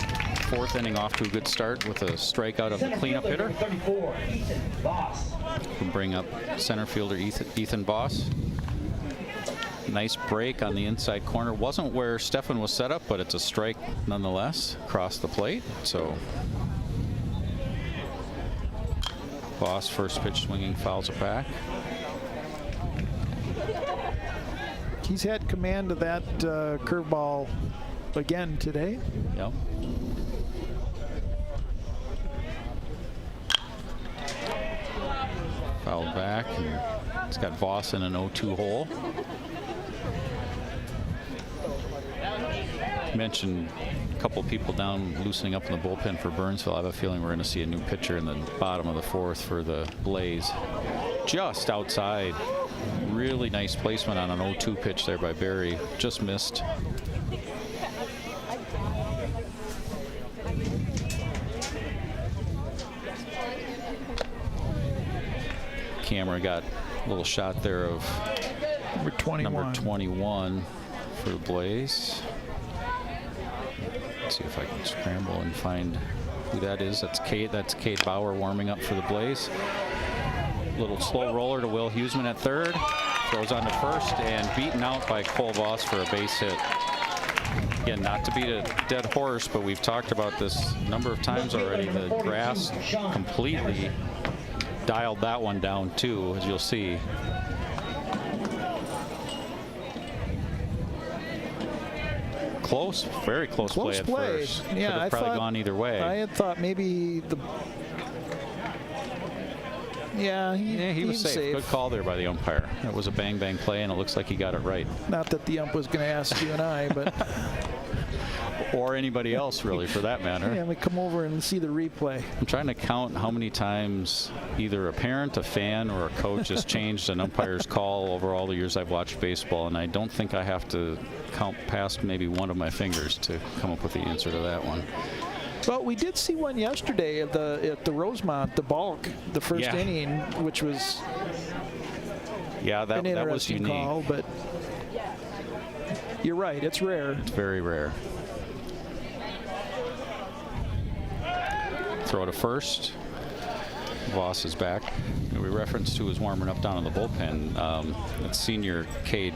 4th inning off to a good start with a strikeout of the cleanup hitter. 34, Ethan Boss. We'll bring up center fielder Ethan Boss. Nice break on the inside corner. Wasn't where Stefan was set up, but it's a strike nonetheless across the plate. So Boss, first pitch swinging, fouls it back. He's had command of that curveball again today. Yep. Fouled back, and it's got Voss in an 0-2 hole. Mentioned a couple of people down loosening up in the bullpen for Burnsville. I have a feeling we're going to see a new pitcher in the bottom of the 4th for the Blaze. Just outside. Really nice placement on an 0-2 pitch there by Berry. Just missed. Camera got a little shot there of number 21 for the Blaze. Let's see if I can scramble and find who that is. That's Cade Bauer warming up for the Blaze. Little slow roller to Will Huseman at third. Throws on to first and beaten out by Cole Voss for a base hit. Again, not to beat a dead horse, but we've talked about this a number of times already. The grass completely dialed that one down too, as you'll see. Close, very close play at first. Yeah, could have probably gone either way. I had thought maybe the. Yeah, he was safe. Good call there by the umpire. It was a bang play, and it looks like he got it right. Not that the ump was going to ask you and I, but. Or anybody else, really, for that matter. Yeah, we come over and see the replay. I'm trying to count how many times either a parent, a fan, or a coach has changed an umpire's call over all the years I've watched baseball, and I don't think I have to count past maybe one of my fingers to come up with the answer to that one. Well, we did see one yesterday at the Rosemont, the Balk, the first inning, which was that was unique. Call, but you're right, it's rare. It's very rare. Throw to first. Voss is back. We referenced who was warming up down in the bullpen. That's senior Cade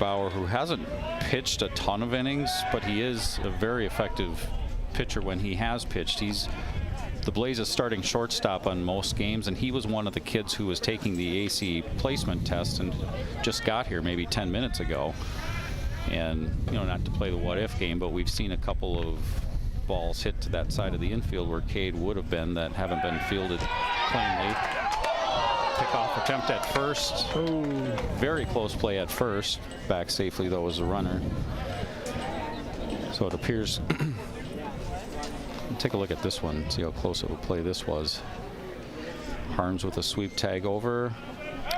Bauer, who hasn't pitched a ton of innings, but he is a very effective pitcher when he has pitched. He's the Blaze's starting shortstop on most games, and he was one of the kids who was taking the AC placement test and just got here maybe 10 minutes ago. And, not to play the what-if game, but we've seen a couple of balls hit to that side of the infield where Cade would have been that haven't been fielded cleanly. Pickoff attempt at first. Ooh. Very close play at first. Back safely, though, as a runner. So it appears. Take a look at this one. See how close of a play this was. Harms with a sweep tag over.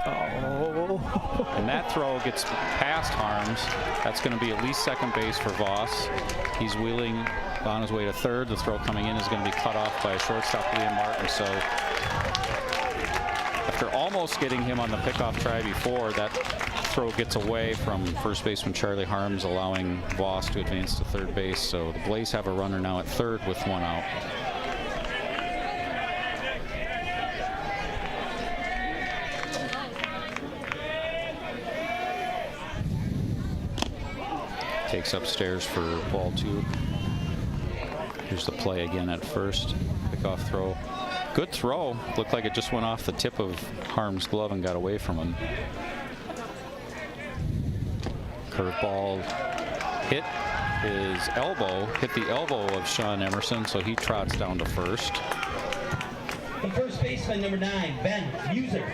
Oh. And that throw gets past Harms. That's going to be at least second base for Voss. He's wheeling on his way to third. The throw coming in is going to be cut off by a shortstop, Liam Martin. So after almost getting him on the pickoff try before, that throw gets away from first baseman Charlie Harms, allowing Voss to advance to third base. So the Blaze have a runner now at third with one out. Takes upstairs for ball 2. Here's the play again at first. Pickoff throw. Good throw. Looked like it just went off the tip of Harm's glove and got away from him. Curveball hit his elbow, hit the elbow of Sean Emerson, so he trots down to first. The first baseman, number 9, Ben Muser.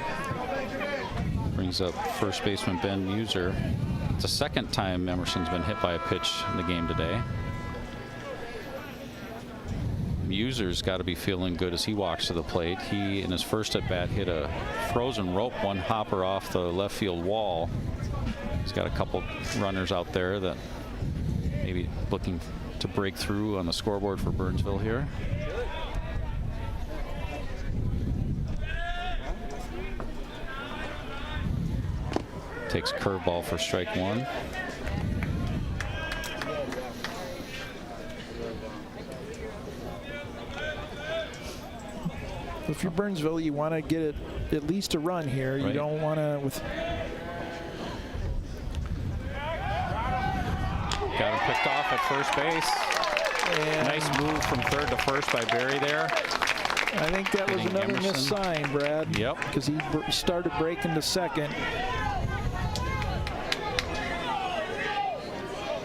Brings up first baseman Ben Muser. It's the second time Emerson's been hit by a pitch in the game today. Muser's got to be feeling good as he walks to the plate. He, in his first at bat, hit a frozen rope, one hopper off the left field wall. He's got a couple runners out there that maybe looking to break through on the scoreboard for Burnsville here. Takes curveball for strike one. If you're Burnsville, you want to get it at least a run here. You don't want to Got him picked off at first base. And nice move from third to first by Barry there. I think that was another missed sign, Brad. Yep. Because he started breaking to second.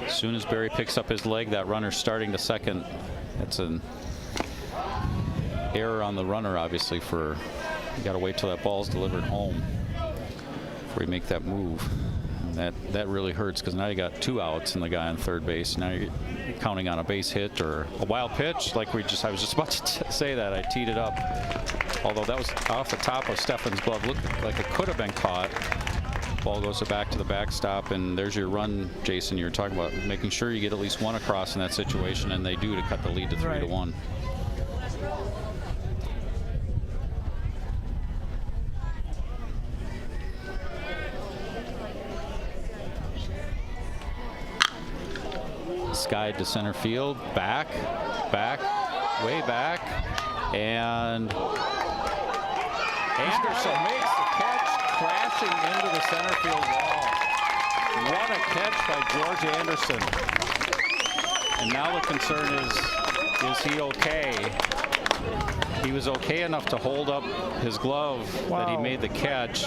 As soon as Barry picks up his leg, that runner's starting to second. That's an error on the runner, obviously. You got to wait till that ball's delivered home before you make that move. And that really hurts, because now you got 2 outs and the guy on third base. Now you're counting on a base hit or a wild pitch, like I was just about to say that. I teed it up, although that was off the top of Stefan's glove. Looked like it could have been caught. Ball goes back to the backstop, and there's your run, Jason. You're talking about making sure you get at least one across in that situation, and they do, to cut the lead to 3-1. Skied to center field, back, way back, and Anderson makes the catch, crashing into the center field wall. What a catch by George Anderson. And now the concern is he okay? He was okay enough to hold up his glove that he made the catch.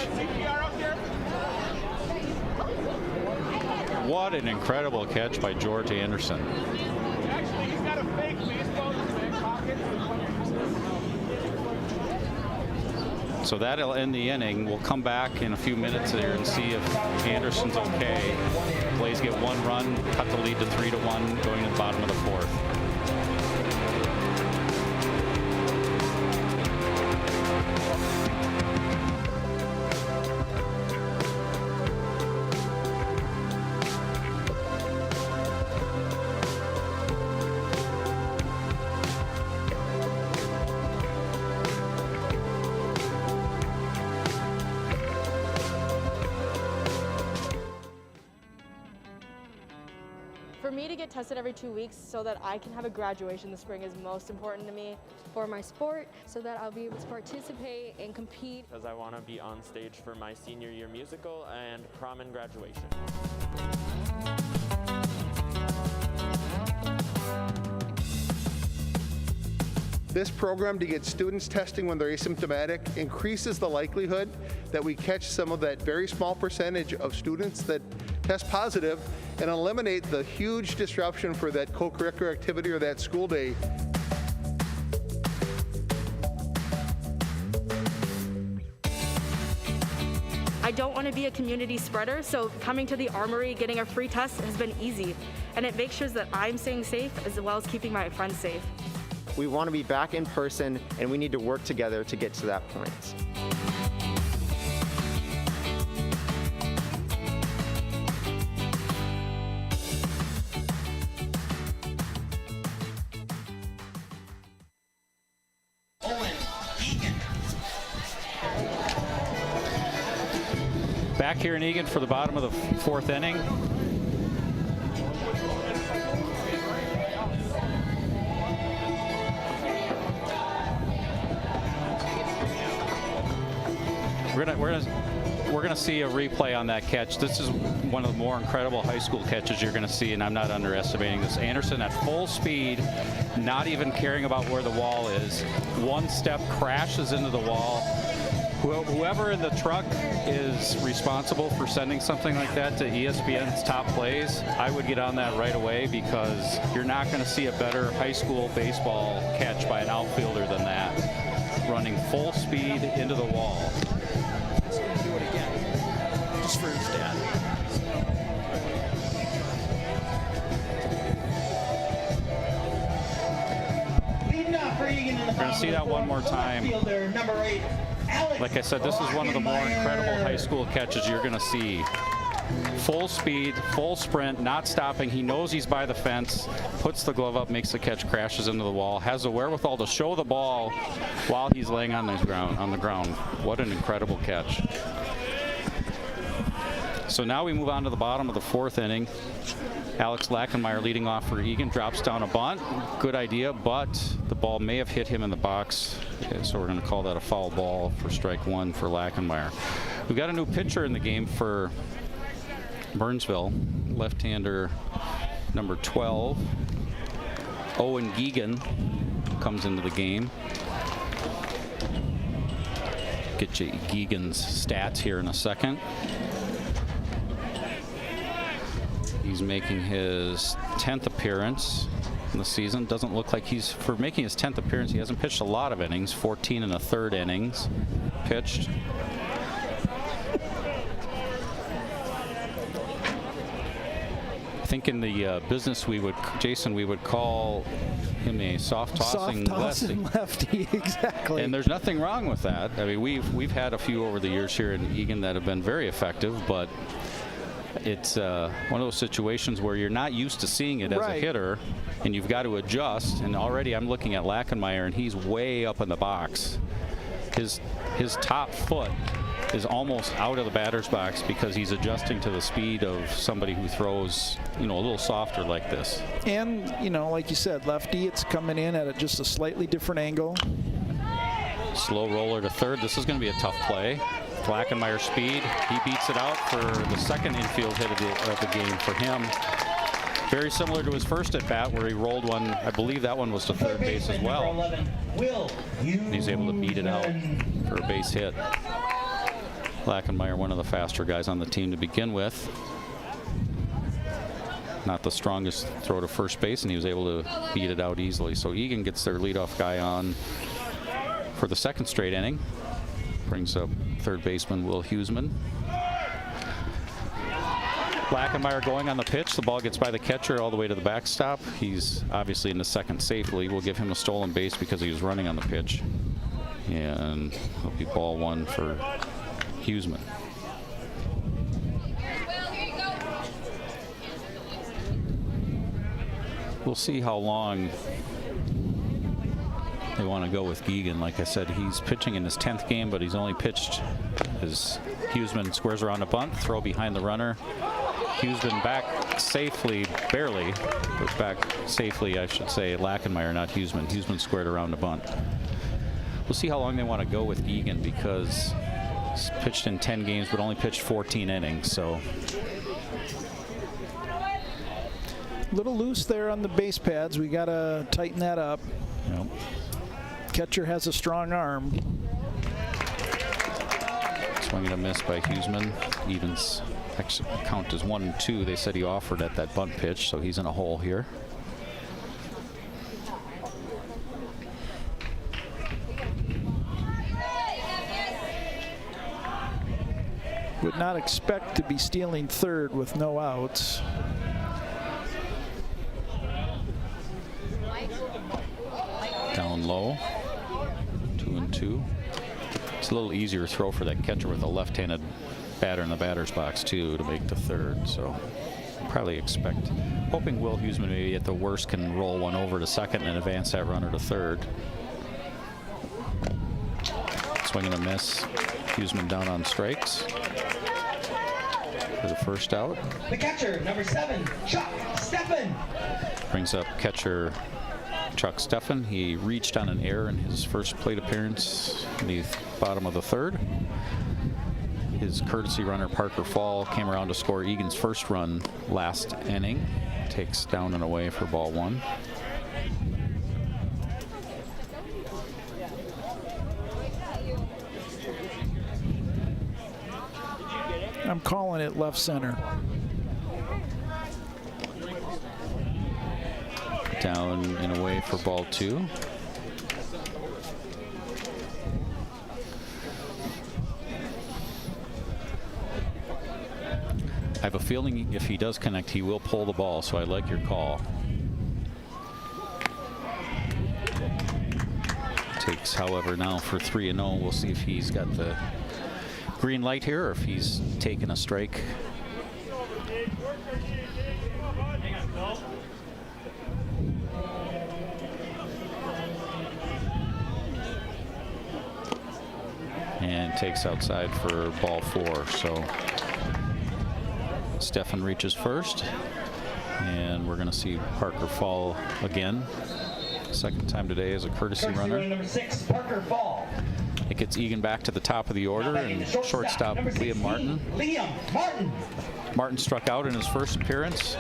What an incredible catch by George Anderson. So that'll end the inning. We'll come back in a few minutes here and see if Anderson's okay. Blaze get 1 run, cut the lead to 3-1 going to the bottom of the 4th. For me to get tested every 2 weeks so that I can have a graduation this spring is most important to me. For my sport, so that I'll be able to participate and compete. Because I want to be on stage for my senior year musical and prom and graduation. This program, to get students testing when they're asymptomatic, increases the likelihood that we catch some of that very small percentage of students that test positive and eliminate the huge disruption for that co-curricular activity or that school day. I don't want to be a community spreader, so coming to the Armory, getting a free test has been easy. And it makes sure that I'm staying safe as well as keeping my friends safe. We want to be back in person, and we need to work together to get to that point. Back here in Eagan for the bottom of the 4th inning. We're we're going to see a replay on that catch. This is one of the more incredible high school catches you're going to see, and I'm not underestimating this. Anderson at full speed, not even caring about where the wall is. One step, crashes into the wall. Whoever in the truck is responsible for sending something like that to ESPN's top plays, I would get on that right away, because you're not going to see a better high school baseball catch by an outfielder than that. Running full speed into the wall. He's going to do it again, just for his dad. Leading off for Eagan in the We're going to see that one more time. Fielder, number 8, Alex. Like I said, this is one of the more incredible high school catches you're going to see. Full speed, full sprint, not stopping. He knows he's by the fence, puts the glove up, makes the catch, crashes into the wall, has the wherewithal to show the ball while he's laying on the ground. What an incredible catch. So now we move on to the bottom of the 4th inning. Alex Lachenmeyer leading off for Eagan, drops down a bunt. Good idea, but the ball may have hit him in the box. Okay, so we're going to call that a foul ball for strike 1 for Lachenmeyer. We've got a new pitcher in the game for Burnsville, left-hander number 12, Owen Eagan, comes into the game. Get you Eagan's stats here in a second. He's making his 10th appearance in the season. Doesn't look like for making his 10th appearance, he hasn't pitched a lot of innings, 14 1/3 innings pitched. I think in the business we would call him a soft-tossing lefty. Exactly. And there's nothing wrong with that. I mean, we've had a few over the years here in Eagan that have been very effective, but it's one of those situations where you're not used to seeing it as a hitter, and you've got to adjust. And already I'm looking at Lachenmeyer, and he's way up in the box. His top foot is almost out of the batter's box because he's adjusting to the speed of somebody who throws, a little softer like this. And, like you said, lefty, it's coming in at just a slightly different angle. Slow roller to third. This is going to be a tough play. Lachenmeyer's speed. He beats it out for the second infield hit of the game for him. Very similar to his first at bat, where he rolled one. I believe that one was to third base as well. 11, He's able to beat it out for a base hit. Lachenmeyer, one of the faster guys on the team to begin with. Not the strongest throw to first base, and he was able to beat it out easily. So Eagan gets their leadoff guy on for the second straight inning. Brings up third baseman Will Huseman. Lachenmeyer going on the pitch. The ball gets by the catcher all the way to the backstop. He's obviously in the second safely. We'll give him a stolen base because he was running on the pitch. And it'll be ball 1 for Huseman. We'll see how long they want to go with Eagan. Like I said, he's pitching in his 10th game, but he's only pitched as Huseman squares around a bunt, throw behind the runner. Huseman back safely, barely, but back safely, I should say. Lachenmeyer, not Huseman. Huseman squared around a bunt. We'll see how long they want to go with Eagan, because he's pitched in 10 games, but only pitched 14 innings, so. A little loose there on the base pads. We got to tighten that up. Yep. Catcher has a strong arm. Swing and a miss by Huseman. Evens count as 1 and 2. They said he offered at that bunt pitch, so he's in a hole here. Would not expect to be stealing third with no outs. Down low, 2 and 2. It's a little easier throw for that catcher with a left-handed batter in the batter's box too to make the third. So probably hoping Will Huseman maybe at the worst can roll one over to second and advance that runner to third. Swing and a miss. Huseman down on strikes for the first out. The catcher, number 7, Chuck Steffen. Brings up catcher Chuck Steffen. He reached on an error in his first plate appearance in the bottom of the third. his courtesy runner, Parker Fall, came around to score Eagan's first run last inning. Takes down and away for ball 1. I'm calling it left center. Down and away for ball 2. I have a feeling if he does connect, he will pull the ball, so I like your call. Takes, however, now for 3-0. We'll see if he's got the green light here or if he's taken a strike. And takes outside for ball 4. So Stefan reaches first, and we're going to see Parker Fall again. Second time today as a courtesy runner. Number 6, Parker Fall. It gets Eagan back to the top of the order, and shortstop Liam Martin. Martin struck out in his first appearance,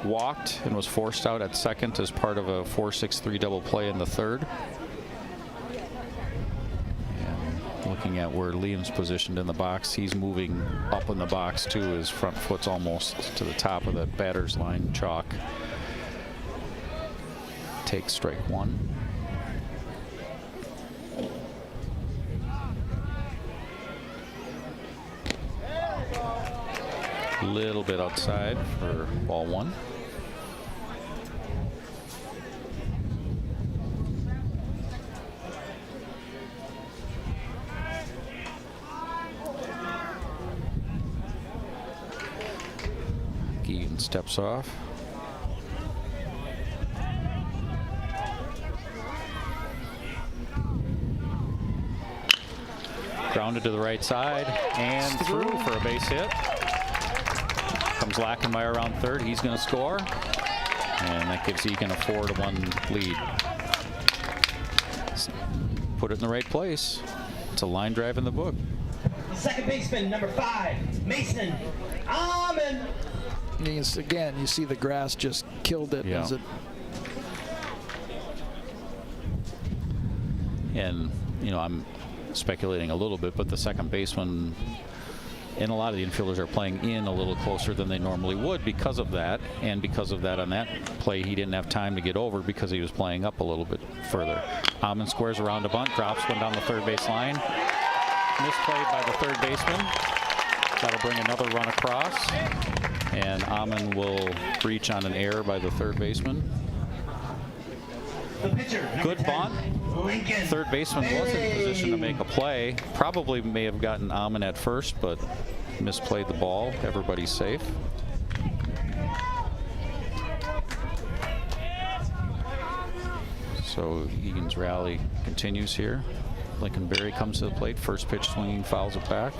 walked, and was forced out at second as part of a 4-6-3 double play in the third. Looking at where Liam's positioned in the box, he's moving up in the box too. His front foot's almost to the top of the batter's line chalk. Takes strike 1. A little bit outside for ball 1. Eagan steps off. Grounded to the right side and through for a base hit. Comes Lackenmeyer around third. He's going to score, and that gives Eagan a 4-1 lead. Put it in the right place. It's a line drive in the book. Second baseman, number 5, Mason Almond. Again, you see the grass just killed it. Yeah. As it and, you know, I'm speculating a little bit, but the second baseman and a lot of the infielders are playing in a little closer than they normally would because of that. And because of that, on that play, he didn't have time to get over because he was playing up a little bit further. Amon squares around a bunt, drops one down the third base line. Misplayed by the third baseman. That'll bring another run across. And Amon will reach on an error by the third baseman. The pitcher, good bunt. Lincoln. Third baseman was in position to make a play. Probably may have gotten Amon at first, but misplayed the ball. Everybody's safe. So Eagan's rally continues here. Lincoln Berry comes to the plate. First pitch swinging, fouls it back.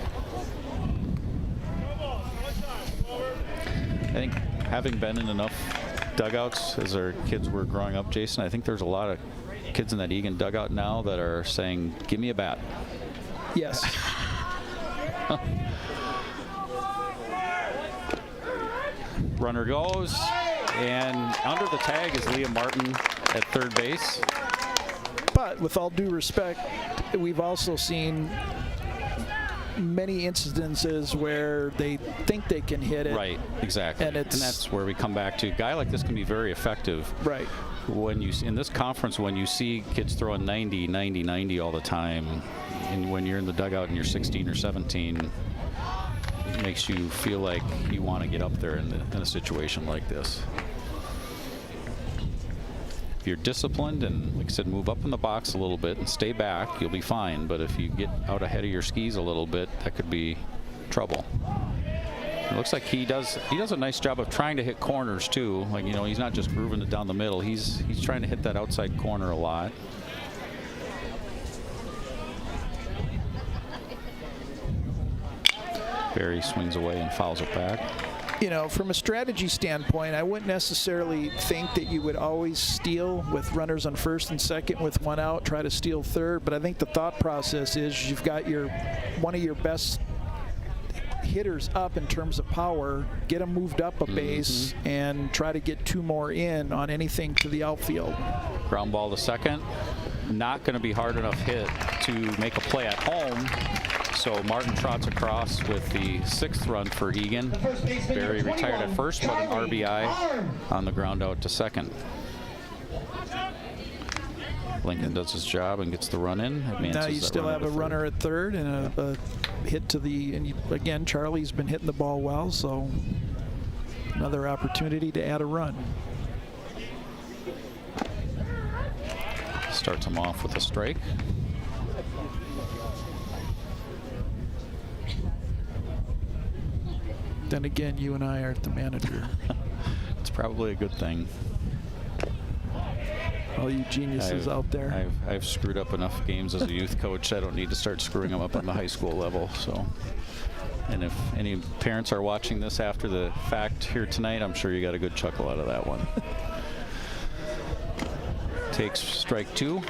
I think having been in enough dugouts as our kids were growing up, Jason, I think there's a lot of kids in that Eagan dugout now that are saying, give me a bat. Yes. Runner goes, and under the tag is Liam Martin at third base. But with all due respect, we've also seen many instances where they think they can hit it. Right, exactly. And that's where we come back to. A guy like this can be very effective. Right. When you in this conference, when you see kids throwing 90, 90, 90 all the time, and when you're in the dugout and you're 16 or 17, it makes you feel like you want to get up there in a situation like this. If you're disciplined and, like I said, move up in the box a little bit and stay back, you'll be fine. But if you get out ahead of your skis a little bit, that could be trouble. It looks like he does a nice job of trying to hit corners too. Like, you know, he's not just grooving it down the middle. He's trying to hit that outside corner a lot. Barry swings away and fouls it back. You know, from a strategy standpoint, I wouldn't necessarily think that you would always steal with runners on first and second with one out, try to steal third. But I think the thought process is you've got one of your best hitters up in terms of power, get them moved up a base, and try to get 2 more in on anything to the outfield. Ground ball to second. Not going to be hard enough hit to make a play at home. So Martin trots across with the 6th run for Eagan. Barry retired at first, but an RBI on the ground out to second. Lincoln does his job and gets the run in. Now you still have a runner at third and a hit to the, and again, Charlie's been hitting the ball well, so another opportunity to add a run. Starts him off with a strike. Then again, you and I aren't the manager. It's probably a good thing. All you geniuses out there. I've screwed up enough games as a youth coach. I don't need to start screwing them up on the high school level. So, and if any parents are watching this after the fact here tonight, I'm sure you got a good chuckle out of that one. Takes strike 2.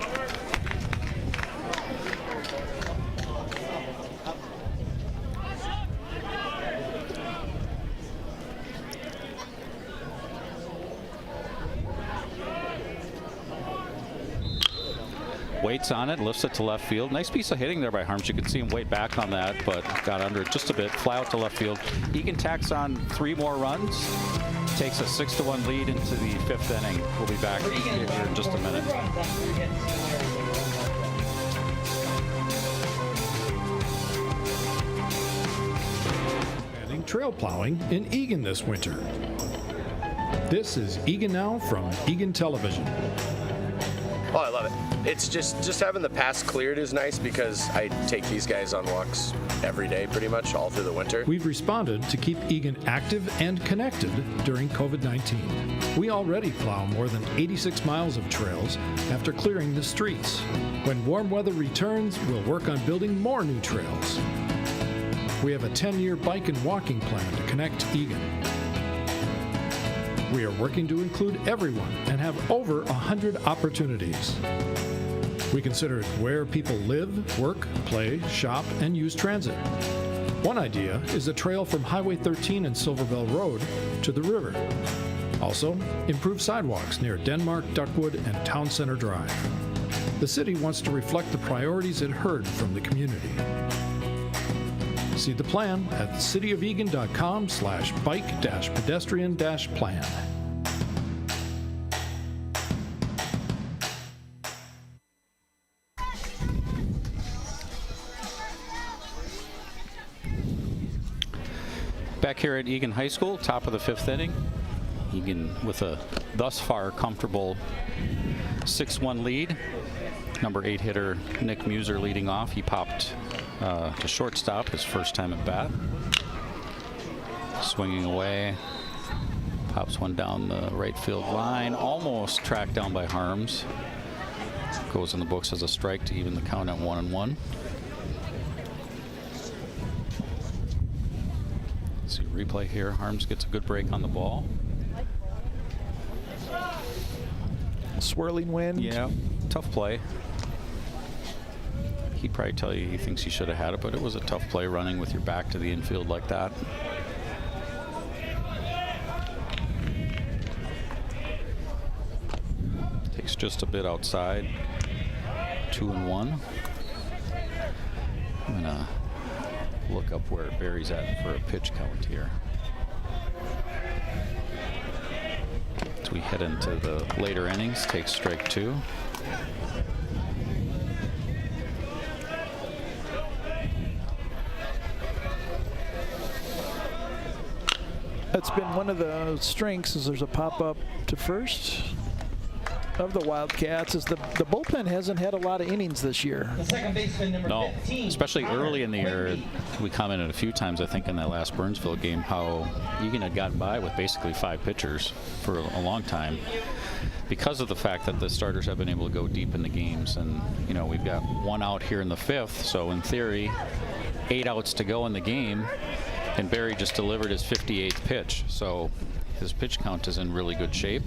Waits on it, lifts it to left field. Nice piece of hitting there by Harms. You can see him wait back on that, but got under it just a bit. Fly out to left field. Eagan tacks on 3 more runs. Takes a 6-1 lead into the 5th inning. We'll be back here in just a minute. Adding trail plowing in Eagan this winter. This is Eagan Now from Eagan Television. Oh, I love it. It's just having the paths cleared is nice because I take these guys on walks every day pretty much all through the winter. We've responded to keep Eagan active and connected during COVID-19. We already plow more than 86 miles of trails after clearing the streets. When warm weather returns, we'll work on building more new trails. We have a 10-year bike and walking plan to connect Eagan. We are working to include everyone and have over 100 opportunities. We consider it where people live, work, play, shop, and use transit. One idea is a trail from Highway 13 and Silverbell Road to the river. Also, improved sidewalks near Denmark, Duckwood, and Town Center Drive. The city wants to reflect the priorities it heard from the community. See the plan at cityofelgan.com/bike-pedestrian-plan. Back here at Eagan High School, top of the 5th inning. Eagan with a thus far comfortable 6-1 lead. Number 8 hitter Nick Muser leading off. He popped to shortstop his first time at bat. Swinging away. Pops one down the right field line. Almost tracked down by Harms. Goes in the books as a strike to even the count at 1-1. See replay here. Harms gets a good break on the ball. Swirling wind. Yeah, tough play. He'd probably tell you he thinks he should have had it, but it was a tough play running with your back to the infield like that. Takes just a bit outside. 2-1. I'm gonna look up where Barry's at for a pitch count here. As we head into the later innings, takes strike 2. That's been one of the strengths, is there's a pop-up to first of the Wildcats, is the bullpen hasn't had a lot of innings this year. The second baseman, number 15. Especially early in the year. We commented a few times, I think, in that last Burnsville game, how Eagan had gotten by with basically 5 pitchers for a long time because of the fact that the starters have been able to go deep in the games. And, you know, we've got 1 out here in the 5th, so in theory, 8 outs to go in the game. And Barry just delivered his 58th pitch, so his pitch count is in really good shape.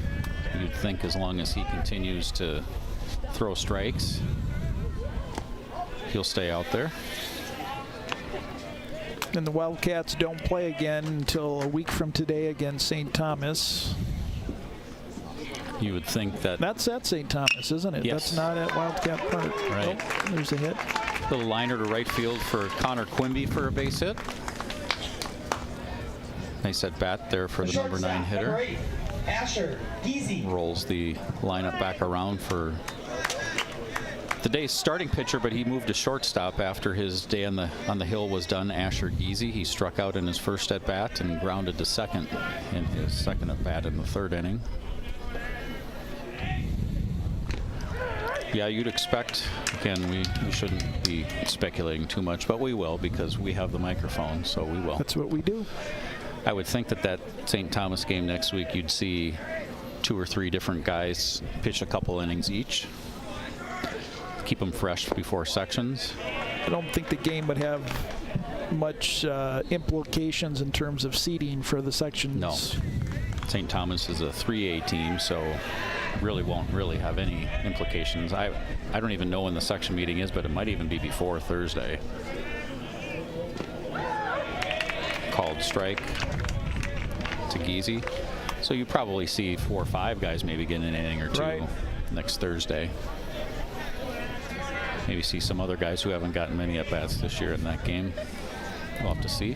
You'd think as long as he continues to throw strikes, he'll stay out there. And the Wildcats don't play again until a week from today against St. Thomas. You would think that. That's at St. Thomas, isn't it? Yes. That's not at Wildcat Park. Right. Oh, there's a hit. Little liner to right field for Connor Quimby for a base hit. Nice at bat there for the number 9 hitter. Number 8, Asher Geezy. Rolls the lineup back around for the day's starting pitcher, but he moved to shortstop after his day on the hill was done. Asher Geezy, he struck out in his first at bat and grounded to second in his second at bat in the 3rd inning. Yeah, you'd expect, again, we shouldn't be speculating too much, but we will because we have the microphone, so we will. That's what we do. I would think that St. Thomas game next week, you'd see 2 or 3 different guys pitch a couple innings each. Keep them fresh before sections. I don't think the game would have much implications in terms of seeding for the sections. No. St. Thomas is a 3A team, so really won't really have any implications. I don't even know when the section meeting is, but it might even be before Thursday. Called strike to Geezy. So you probably see 4 or 5 guys maybe get an inning or 2 next Thursday. Maybe see some other guys who haven't gotten many at-bats this year in that game. We'll have to see.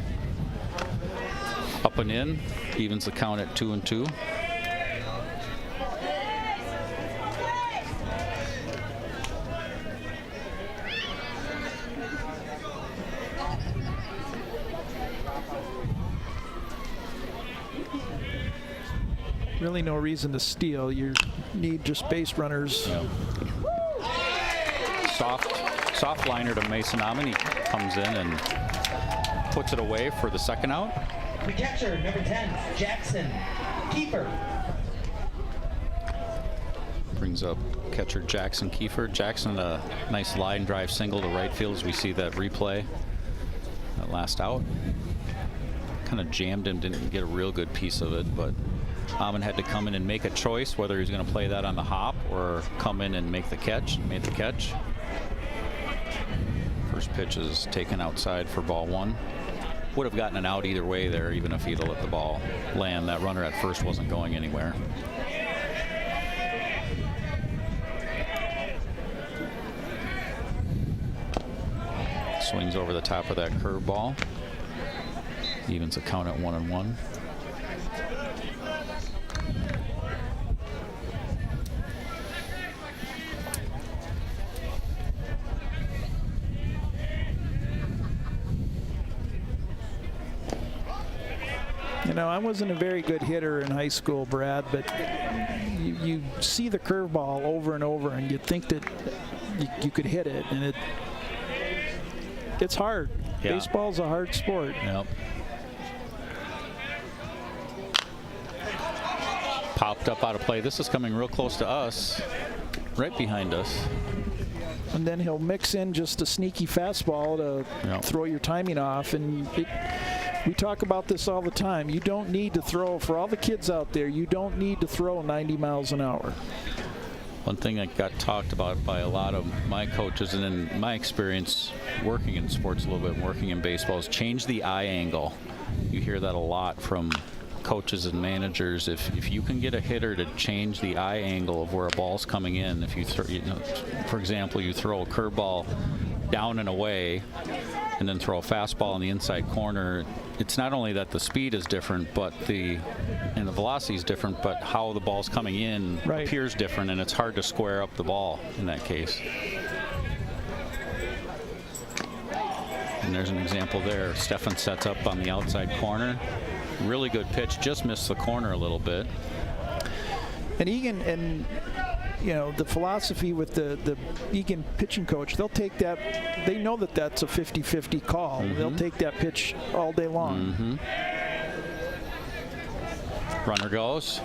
Up and in, evens the count at 2-2. Really no reason to steal. You need just base runners. Yep. Soft liner to Mason Amon. He comes in and puts it away for the second out. The catcher, number 10, Jackson Kiefer. Brings up catcher Jackson Kiefer. Jackson, a nice line drive single to right field as we see that replay. That last out. Kind of jammed him, didn't get a real good piece of it, but Amon had to come in and make a choice whether he's going to play that on the hop or come in and make the catch. Made the catch. First pitch is taken outside for ball 1. Would have gotten an out either way there, even if he'd have let the ball land. That runner at first wasn't going anywhere. Swings over the top of that curveball. Evens the count at 1-1. You know, I wasn't a very good hitter in high school, Brad, but you see the curveball over and over, and you think that you could hit it, and it's hard. Yeah. Baseball's a hard sport. Yep. Popped up out of play. This is coming real close to us, right behind us. And then he'll mix in just a sneaky fastball to throw your timing off. And we talk about this all the time. You don't need to throw, for all the kids out there, you don't need to throw 90 miles an hour. One thing that got talked about by a lot of my coaches, and in my experience working in sports a little bit, working in baseball, is change the eye angle. You hear that a lot from coaches and managers. If you can get a hitter to change the eye angle of where a ball's coming in, if you throw, for example, you throw a curveball down and away and then throw a fastball in the inside corner, it's not only that the speed is different, but the velocity is different, but how the ball's coming in appears different, and it's hard to square up the ball in that case. And there's an example there. Stefan sets up on the outside corner. Really good pitch, just missed the corner a little bit. And Eagan, and you know, the philosophy with the Eagan pitching coach, they'll take that, they know that that's a 50-50 call. They'll take that pitch all day long. Runner goes.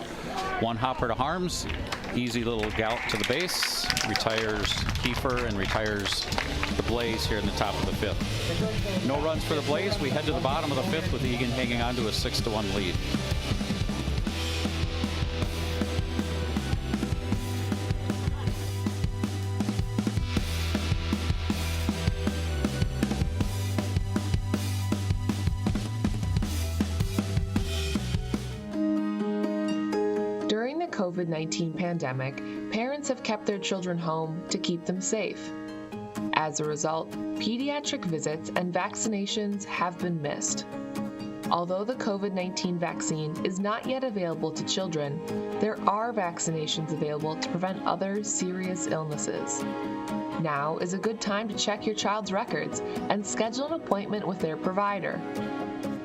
One hopper to Harms. Easy little gallop to the base. Retires Kiefer and retires the Blaze here in the top of the 5th. No runs for the Blaze. We head to the bottom of the 5th with Eagan hanging on to a 6-1 lead. During the COVID-19 pandemic, parents have kept their children home to keep them safe. As a result, pediatric visits and vaccinations have been missed. Although the COVID-19 vaccine is not yet available to children, there are vaccinations available to prevent other serious illnesses. Now is a good time to check your child's records and schedule an appointment with their provider.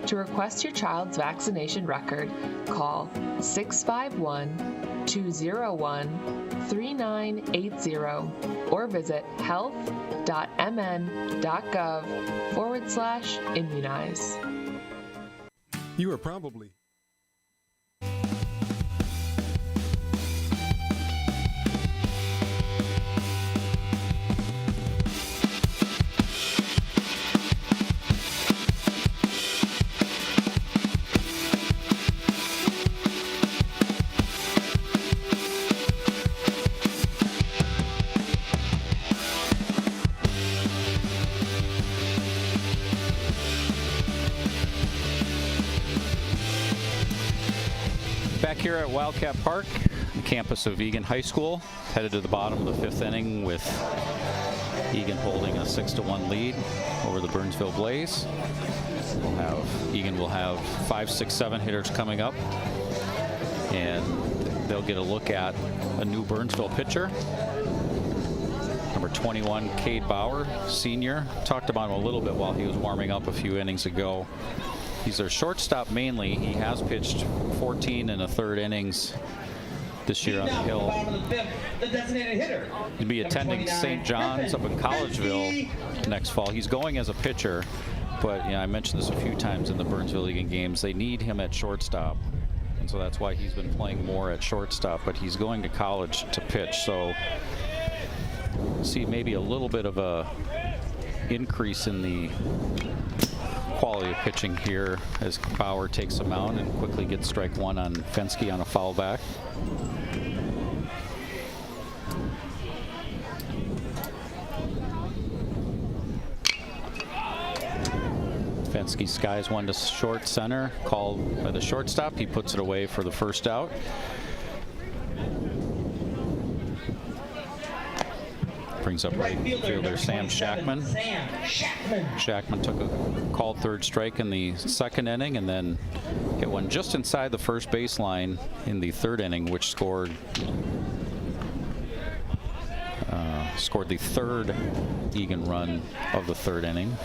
To request your child's vaccination record, call 651-201-3980 or visit health.mn.gov/immunize. You are probably back here at Wildcat Park, the campus of Eagan High School, headed to the bottom of the 5th inning with Eagan holding a 6-1 lead over the Burnsville Blaze. Eagan will have 5, 6, 7 hitters coming up, and they'll get a look at a new Burnsville pitcher. Number 21, Cade Bauer, senior. Talked about him a little bit while he was warming up a few innings ago. He's their shortstop mainly. He has pitched 14 1/3 innings this year on the hill. He'll be attending St. John's up in Collegeville next fall. He's going as a pitcher, but I mentioned this a few times in the Burnsville Eagan games. They need him at shortstop, and so that's why he's been playing more at shortstop, but he's going to college to pitch. So see maybe a little bit of a increase in the quality of pitching here as Bauer takes him out and quickly gets strike one on Fensky on a foul back. Fensky skies one to short center, called by the shortstop. He puts it away for the first out. Brings up right fielder Sam Shackman. Shackman took a called third strike in the 2nd inning and then hit one just inside the first baseline in the 3rd inning, which scored the 3rd Eagan run of the 3rd inning.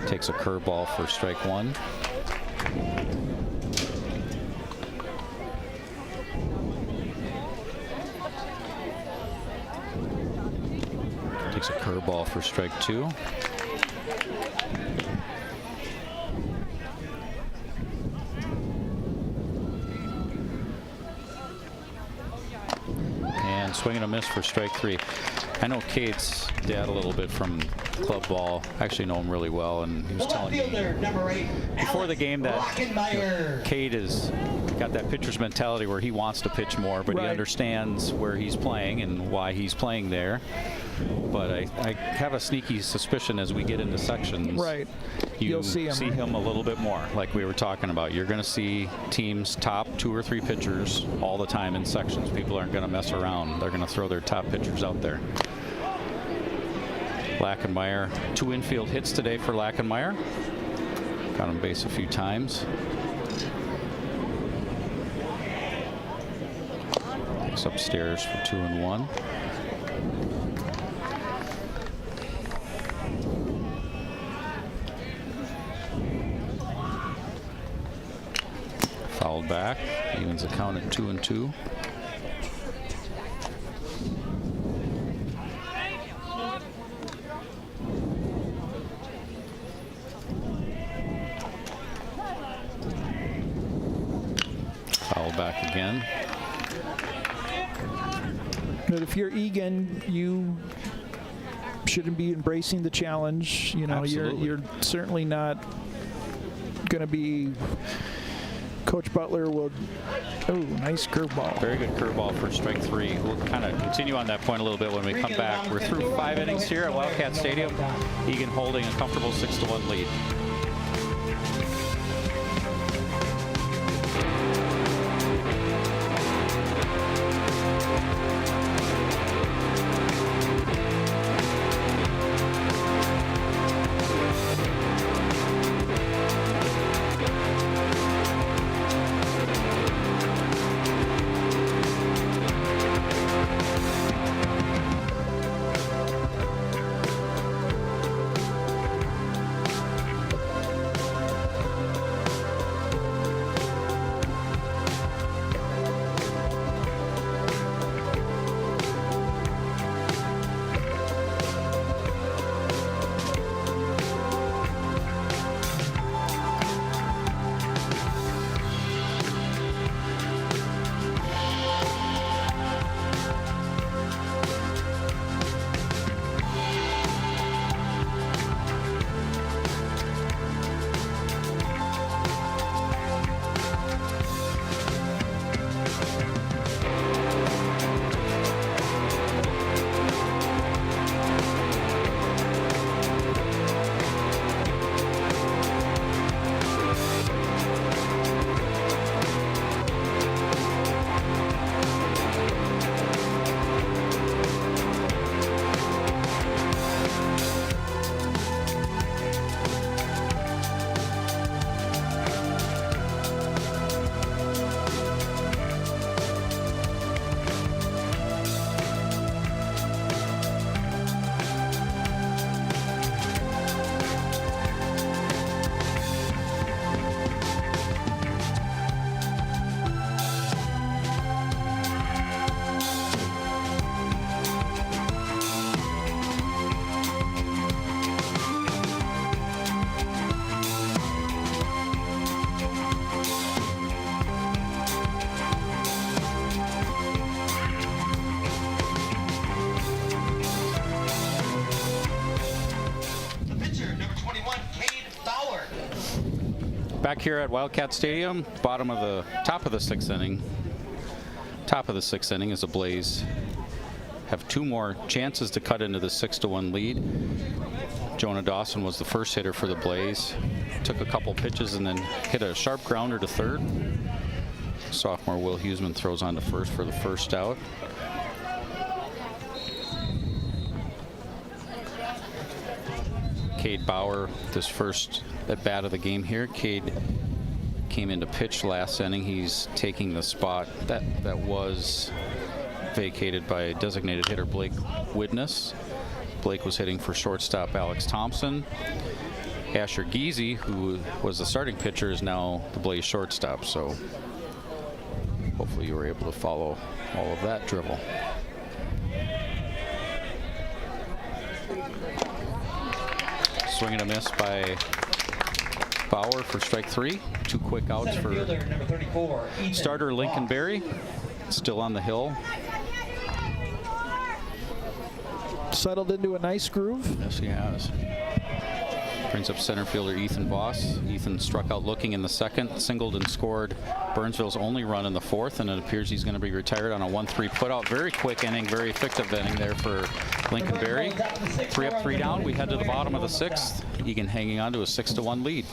Takes a curveball for strike one. Takes a curveball for strike two. And swing and a miss for strike three. I know Cade's dad a little bit from club ball. I actually know him really well, and he was telling me before the game that Cade has got that pitcher's mentality where he wants to pitch more, but he understands where he's playing and why he's playing there. But I have a sneaky suspicion as we get into sections, you'll see him a little bit more, like we were talking about. You're going to see teams top 2 or 3 pitchers all the time in sections. People aren't going to mess around. They're going to throw their top pitchers out there. Lachenmeyer, 2 infield hits today for Lachenmeyer. Got him base a few times. Takes upstairs for 2 and 1. Fouled back, evens the count at 2 and 2. Fouled back again. But if you're Eagan, you shouldn't be embracing the challenge. You know, you're certainly not going to be. Coach Butler will. Oh, nice curveball. Very good curveball for strike three. We'll kind of continue on that point a little bit when we come back. We're through 5 innings here at Wildcat Stadium. Eagan holding a comfortable 6-1 lead. back here at Wildcat Stadium, top of the sixth inning. Top of the sixth inning as the Blaze have 2 more chances to cut into the 6-1 lead. Jonah Dawson was the first hitter for the Blaze. Took a couple pitches and then hit a sharp grounder to third. Sophomore Will Huseman throws on to first for the first out. Cade Bauer, this first at bat of the game here. Cade came into pitch last inning. He's taking the spot that was vacated by designated hitter Blake Widness. Blake was hitting for shortstop Alex Thompson. Asher Giese, who was the starting pitcher, is now the Blaze shortstop. So hopefully you were able to follow all of that dribble. Swing and a miss by Bauer for strike 3. 2 quick outs for number 34, starter Lincoln Berry. Still on the hill. Settled into a nice groove. Yes, he has. Brings up center fielder Ethan Voss. Ethan struck out looking in the second, singled and scored Burnsville's only run in the fourth, and it appears he's going to be retired on a 1-3 putout. Very quick inning, very effective inning there for Lincoln Berry. 3 up, 3 down. We head to the bottom of the 6th. Eagan hanging on to a 6-1 lead.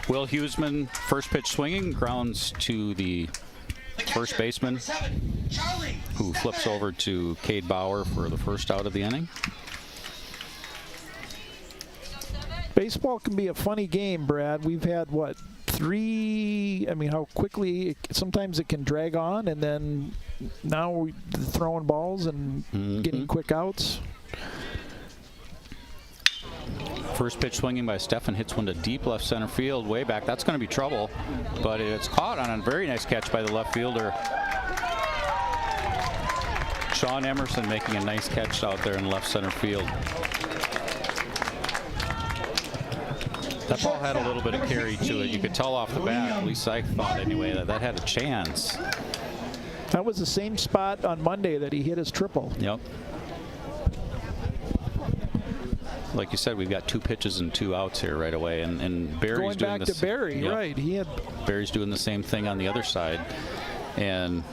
Will Huseman, first pitch swinging, grounds to the first baseman, who flips over to Cade Bauer for the first out of the inning. Baseball can be a funny game, Brad. We've had, what, 3, I mean, how quickly, sometimes it can drag on, and then now we're throwing balls and getting quick outs. First pitch swinging by Stefan, hits one to deep left center field, way back. That's going to be trouble, but it's caught on a very nice catch by the left fielder. Sean Emerson making a nice catch out there in left center field. That ball had a little bit of carry to it. You could tell off the bat, at least I thought anyway, that had a chance. That was the same spot on Monday that he hit his triple. Yep. Like you said, we've got 2 pitches and 2 outs here right away, and Barry's going doing back this. to Barry, yep. Right? He had Barry's doing the same thing on the other side, and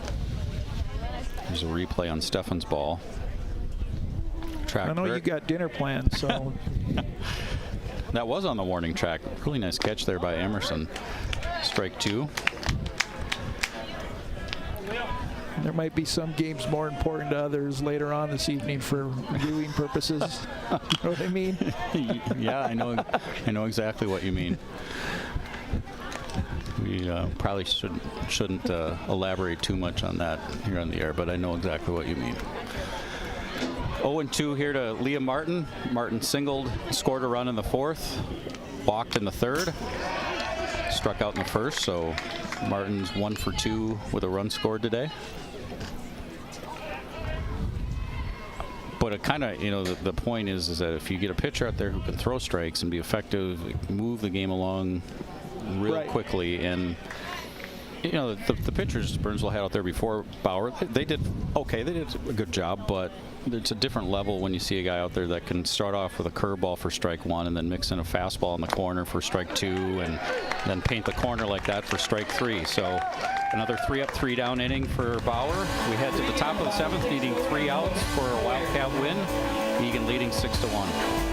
there's a replay on Stefan's ball. Track I know you got dinner planned, so that was on the warning track. Really nice catch there by Emerson. Strike 2. There might be some games more important to others later on this evening for viewing purposes. You know what I mean? Yeah, I know exactly what you mean. We probably shouldn't elaborate too much on that here on the air, but I know exactly what you mean. 0-2 here to Liam Martin. Martin singled, scored a run in the 4th, walked in the 3rd, struck out in the 1st, so Martin's 1 for 2 with a run scored today. But it kind of, the point is that if you get a pitcher out there who can throw strikes and be effective, move the game along real quickly, and the pitchers Burnsville had out there before Bauer, they did okay. They did a good job, but it's a different level when you see a guy out there that can start off with a curveball for strike 1 and then mix in a fastball in the corner for strike 2 and then paint the corner like that for strike 3. So another 3-up, 3-down inning for Bauer. We head to the top of the 7th, needing 3 outs for a Wildcat win. Eagan leading 6-1.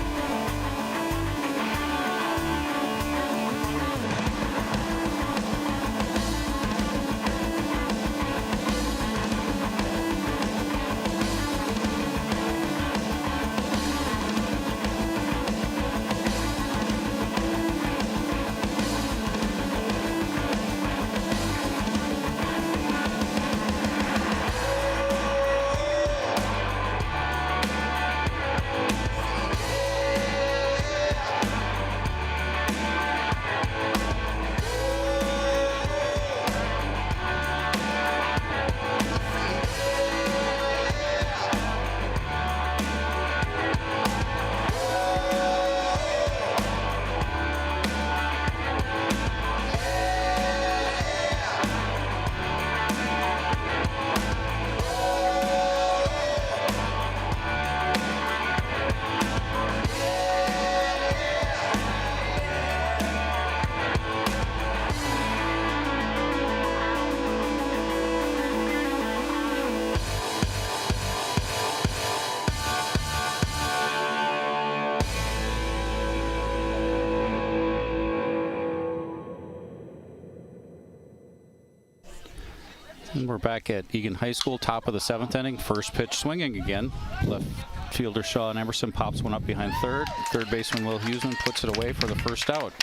And we're back at Eagan High School, top of the 7th inning. First pitch swinging again. Left fielder Sean Emerson pops one up behind third. Third baseman Will Huseman puts it away for the first out.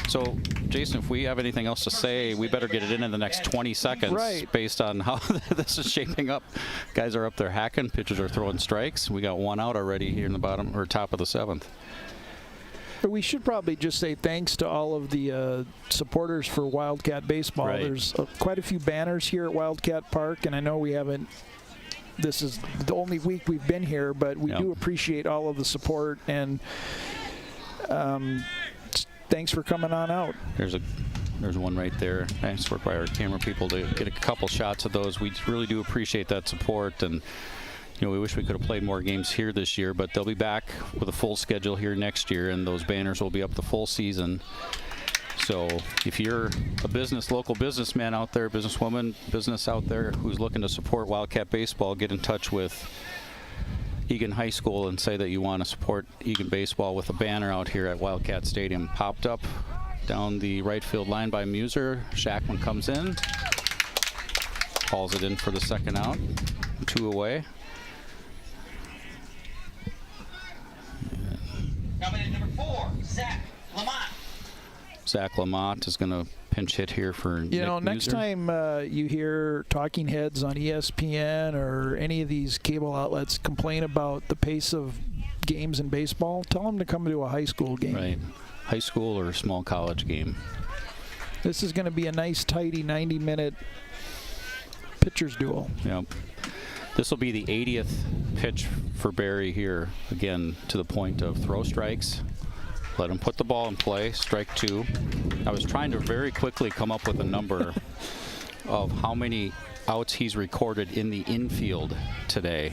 So, Jason, if we have anything else to say, we better get it in the next 20 seconds based on how this is shaping up. Guys are up there hacking. Pitchers are throwing strikes. We got 1 out already here in the bottom or top of the 7th. We should probably just say thanks to all of the supporters for Wildcat Baseball. There's quite a few banners here at Wildcat Park, and I know we haven't, this is the only week we've been here, but we do appreciate all of the support, and thanks for coming on out. There's one right there. Nice work by our camera people to get a couple shots of those. We really do appreciate that support, and we wish we could have played more games here this year, but they'll be back with a full schedule here next year, and those banners will be up the full season. So if you're a local businessman out there, businesswoman, business out there who's looking to support Wildcat Baseball, get in touch with Eagan High School and say that you want to support Eagan Baseball with a banner out here at Wildcat Stadium. Popped up down the right field line by Muser. Shackman comes in, hauls it in for the second out. 2 away. Coming in number 4, Zach Lamont. Zach Lamont is going to pinch hit here for Nick next Muser. time you hear talking heads on ESPN or any of these cable outlets complain about the pace of games in baseball, tell them to come to a high school game. Right. High school or small college game. This is going to be a nice, tidy 90-minute pitcher's duel. Yep. This will be the 80th pitch for Barry here, again, to the point of throw strikes. Let him put the ball in play, strike 2. I was trying to very quickly come up with a number of how many outs he's recorded in the infield today.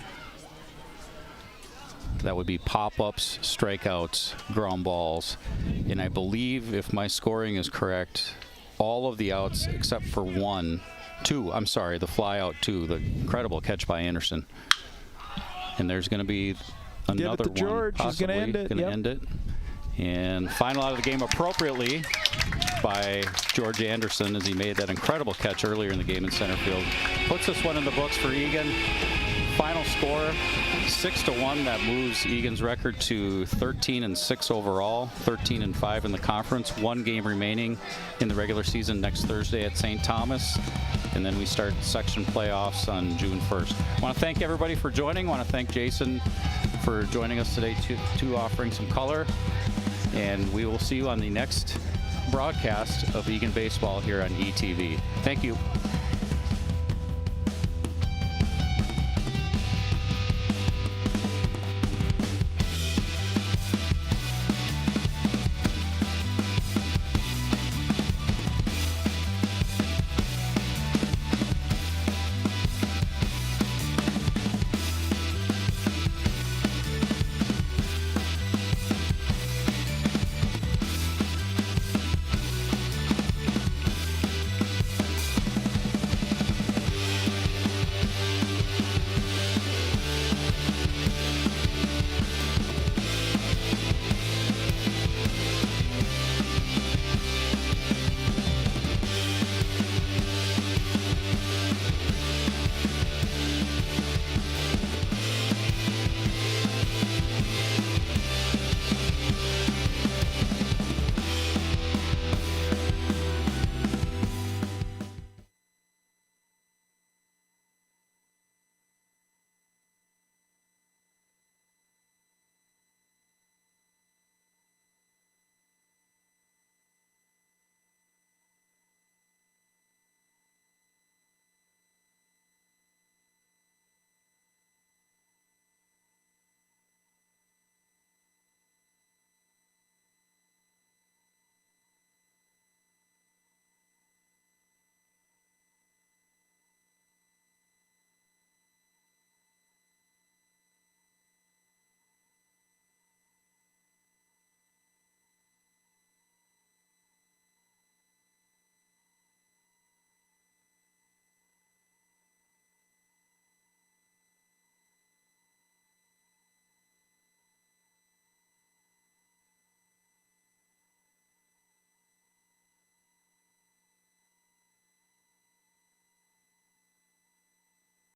That would be pop-ups, strikeouts, ground balls. And I believe, if my scoring is correct, all of the outs except for I'm sorry, the fly out 2, the incredible catch by Anderson. And there's going to be another one, George. possibly He's going to end it. And final out of the game appropriately by George Anderson as he made that incredible catch earlier in the game in center field. Puts this one in the books for Eagan. Final score, 6-1. That moves Eagan's record to 13-6 overall, 13-5 in the conference. 1 game remaining in the regular season next Thursday at St. Thomas. And then we start section playoffs on June 1st. I want to thank everybody for joining. I want to thank Jason for joining us today, to offering some color. And we will see you on the next broadcast of Eagan Baseball here on ETV. Thank you.